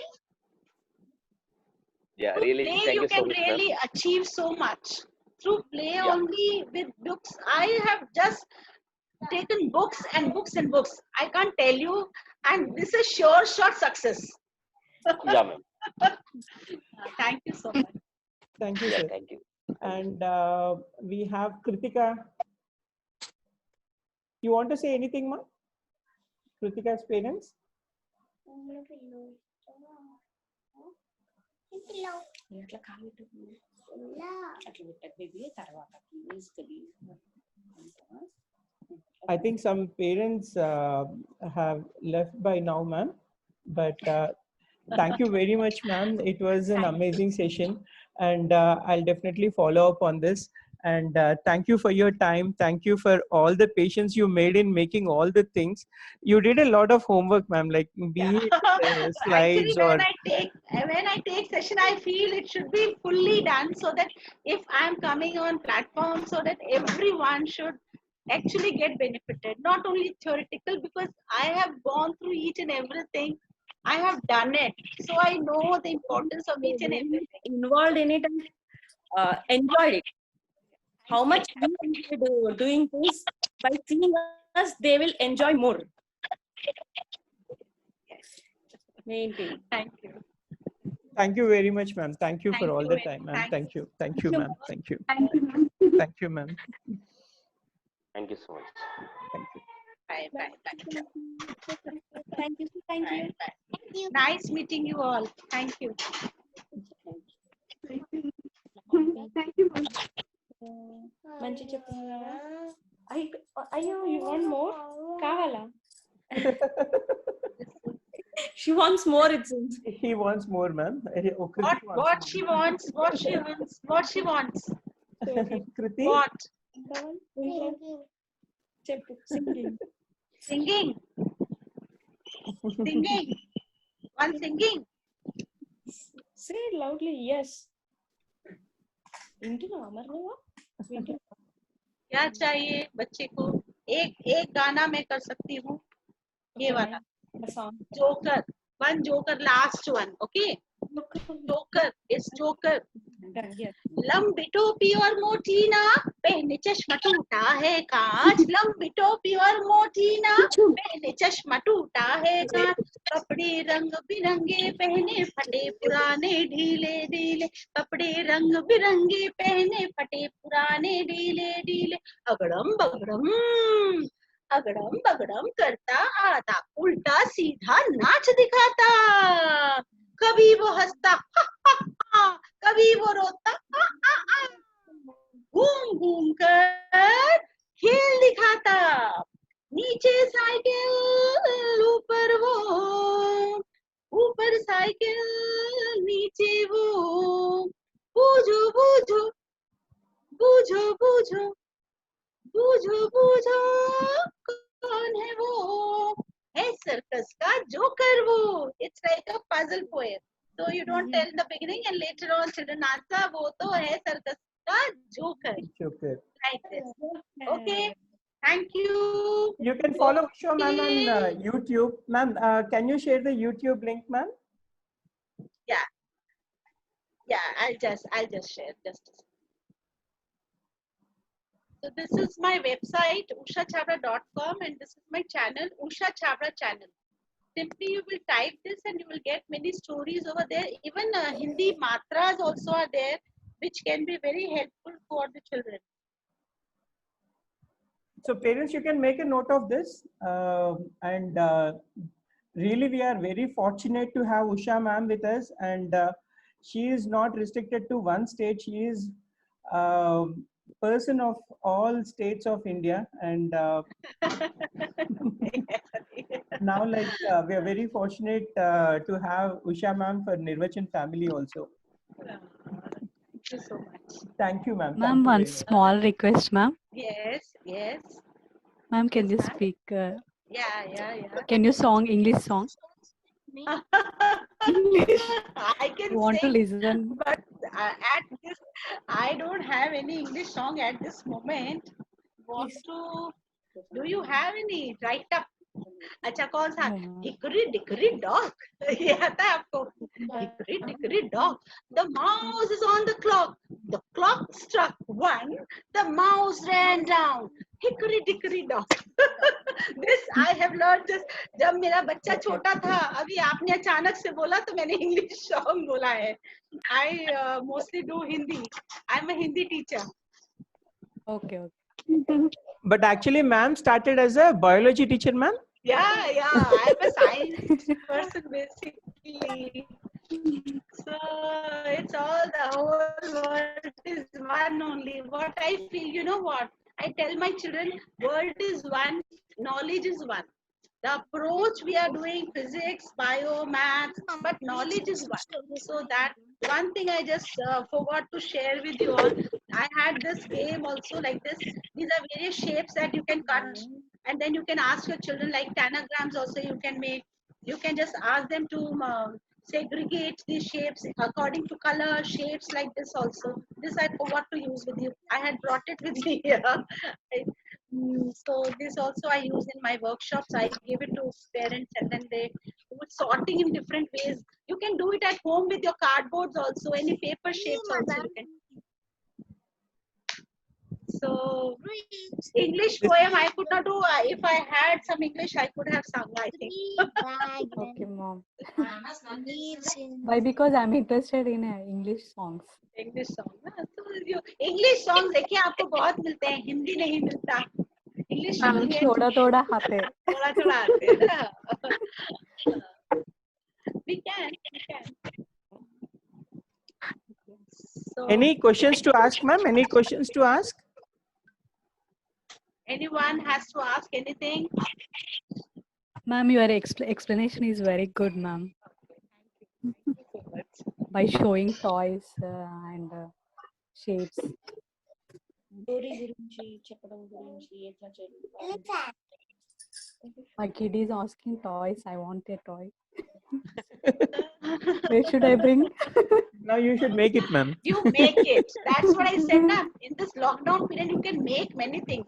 Yeah, Through really. play, Thank you you so can much, really ma'am. achieve so much. Through play Yeah. only with books. I have just taken books and books and books. I can't tell you, and this is sure success. Yeah, ma'am. Thank you so much. Thank you, Yeah, sir. thank you. And we have Kritika. You want to say anything, ma? Kritika's parents? I think some parents have left by now, ma'am. But thank you very much, ma'am. It was an amazing session, and I'll definitely follow up on this. And thank you for your time. Thank you for all the patience you made in making all the things. You did a lot of homework, ma'am, like be it Actually, slides or. when I take session, I feel it should be fully done so that if I'm coming on platform, so that everyone should actually get benefited, not only theoretical, because I have gone through each and everything. I have done it, so I know the importance of each and everything. Involved in it and enjoyed it. How much we enjoy doing this, by seeing us, they will enjoy more. Main thing. Thank you. Thank you very much, ma'am. Thank you for Thank all you the very time, ma'am. much. Thank you. Thank you, ma'am. Thank you. Thank you, ma'am. Thank you, ma'am. Thank you so much. Thank you. Bye, bye, bye. Thank you. Thank you. Bye, bye. Nice meeting you all. Thank you. Thank you, ma'am. మంచి చెప్తున్నా అయ్యో you want more కావాలా she wants more, it seems. He wants more, ma'am. What she wants? What she wants? Kriti? What? చెప్పు singing. Singing. Singing. One singing. Say it loudly. Yes. विंटूना अमर हुआ क्या चाहिए बच्चे को? एक गाना मैं कर सकती हूँ, ये वाला joker, one joker, last one, okay? Joker, it's joker. लंबी टोपी और मोटी ना, पहने चश्मा टूटा है कांच. लंबी टोपी और मोटी ना, पहने चश्मा टूटा है कांच. कपड़े रंग बिरंगे पहने, फटे पुराने ढीले ढीले. कपड़े रंग बिरंगे पहने, फटे पुराने ढीले ढीले. अगड़म बगड़म करता आता, उल्टा सीधा नाच दिखाता. कभी वो हंसता कभी वो रोता, घूम घूम कर खेल दिखाता. नीचे साइकिल ऊपर साइकिल नीचे वो. बूझो बूझो बूझो बूझो बूझो बूझो कौन है वो. circus ka joker wo. It's like a puzzle poem. So you don't tell in the beginning and later on children answer, wo to hai circus ka joker. Joker. Like this. Okay. Thank you. You can follow Usha ma'am on YouTube. Ma'am, can you share the YouTube link, ma'am? Yeah. Yeah, I'll just share just a second. So this is my website, ushachabra.com, and this is my channel, Usha Chabra channel. Simply you will type this and you will get many stories over there. Even Hindi matras also are there, which can be very helpful for the children. So parents, you can make a note of this. Really, we are very fortunate to have Usha ma'am with us, and she is not restricted to one state. She is person of all states of India, and now like we are very fortunate to have Usha ma'am for Nirvachan family also. Thank you so much. Thank you, ma'am. Ma'am, one small request, ma'am. Yes, yes. Ma'am, can you Yes, ma'am. speak? Yeah. Can you song English song? I can Want to sing, listen? but at this, I don't have any English song at this moment. Do you have any? Write up. अच्छा कौन सा? Hickory dickory dock. ये आता है आपको? Hickory dickory dock. The mouse is on the clock. The clock struck 1. The mouse ran down. Hickory dickory dock. This I have learned this जब मेरा बच्चा छोटा था. अभी आपने अचानक से बोला तो मैंने इंग्लिश सॉन्ग बोला है. I mostly do Hindi. I'm a Hindi teacher. Okay. But actually, ma'am started as a biology teacher, ma'am. Yeah. I'm a science person basically. So it's all the whole world is one only. What I feel, you know what? I tell my children, world is one, knowledge is one. The approach we are doing, physics, bio, maths, but knowledge is one. So that one thing I just forgot to share with you all. I had this game also like this. These are various shapes that you can cut, and then you can ask your children like tanagrams also you can make. You can just ask them to segregate these shapes according to color, shapes like this also. This I forgot to use with you. I had brought it with me here. So this also I use in my workshops. I give it to parents and then they do sorting in different ways. You can do it at home with your cardboards also, any paper shapes also you can. So English poem I could not do. If I had some English, I could have sung, I think. Okay, mom. Why? Because I'm interested in English songs. English song. So English songs देखिए आपको बहुत मिलते हैं, हिंदी नहीं मिलता. English song थोड़ा आते. थोड़ा आते हैं ना. We can. So, Any questions to ask, ma'am? Any questions to ask? Anyone has to ask anything? Ma'am, your explanation is very good, ma'am. By showing toys and shapes. My kid is asking toys. I want a toy. Where should I bring? Now you should make it, ma'am. You make it. That's what I said. Na, in this lockdown period, you can make many things.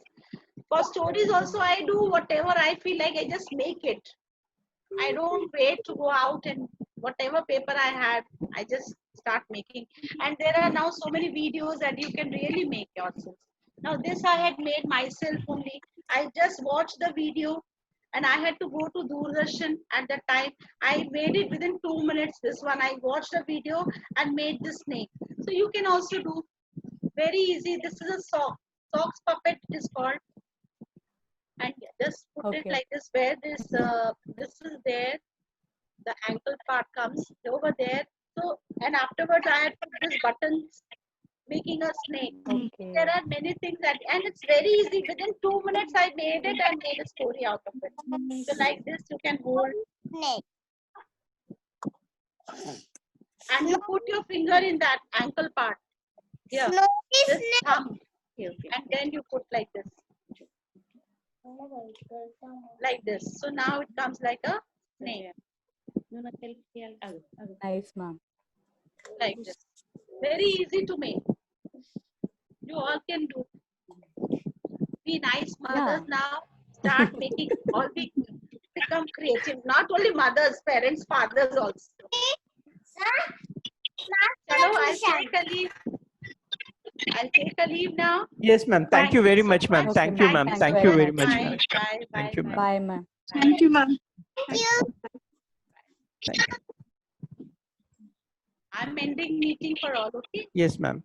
For stories also, I do whatever I feel like. I just make it. I don't wait to go out and whatever paper I had, I just start making. And there are now so many videos that you can really make yourself. Now this I had made myself only. I just watched the video and I had to go to Doordarshan at that time. I made it within 2 minutes. This one, I watched the video and made the snake. So you can also do very easy. This is a sock. Socks puppet is called. And just put it like this, where this is there, the ankle part comes over there. So, and afterwards I had put this buttons, making a snake. There are many things that, and it's very easy. Within 2 minutes I made it and made a story out of it. So like this, you can hold snake. And you put your finger in that ankle part. Here, this thumb. And then you put like this. like this. So now it comes like a snake, Nice, ma'am. like this. Very easy to make. You all can do. Be nice mothers now. Start making all become creative. Not only mothers, parents, fathers also. Chalo, I'll take a leave now. Yes, ma'am. Thank you very much, ma'am. Okay, Thank you, ma'am. Thank Thank you you very very much, much. ma'am. Bye. Thank you, ma'am. Bye, ma'am. Thank you, ma'am. Thank you. I'm ending meeting for all, okay? Yes, ma'am.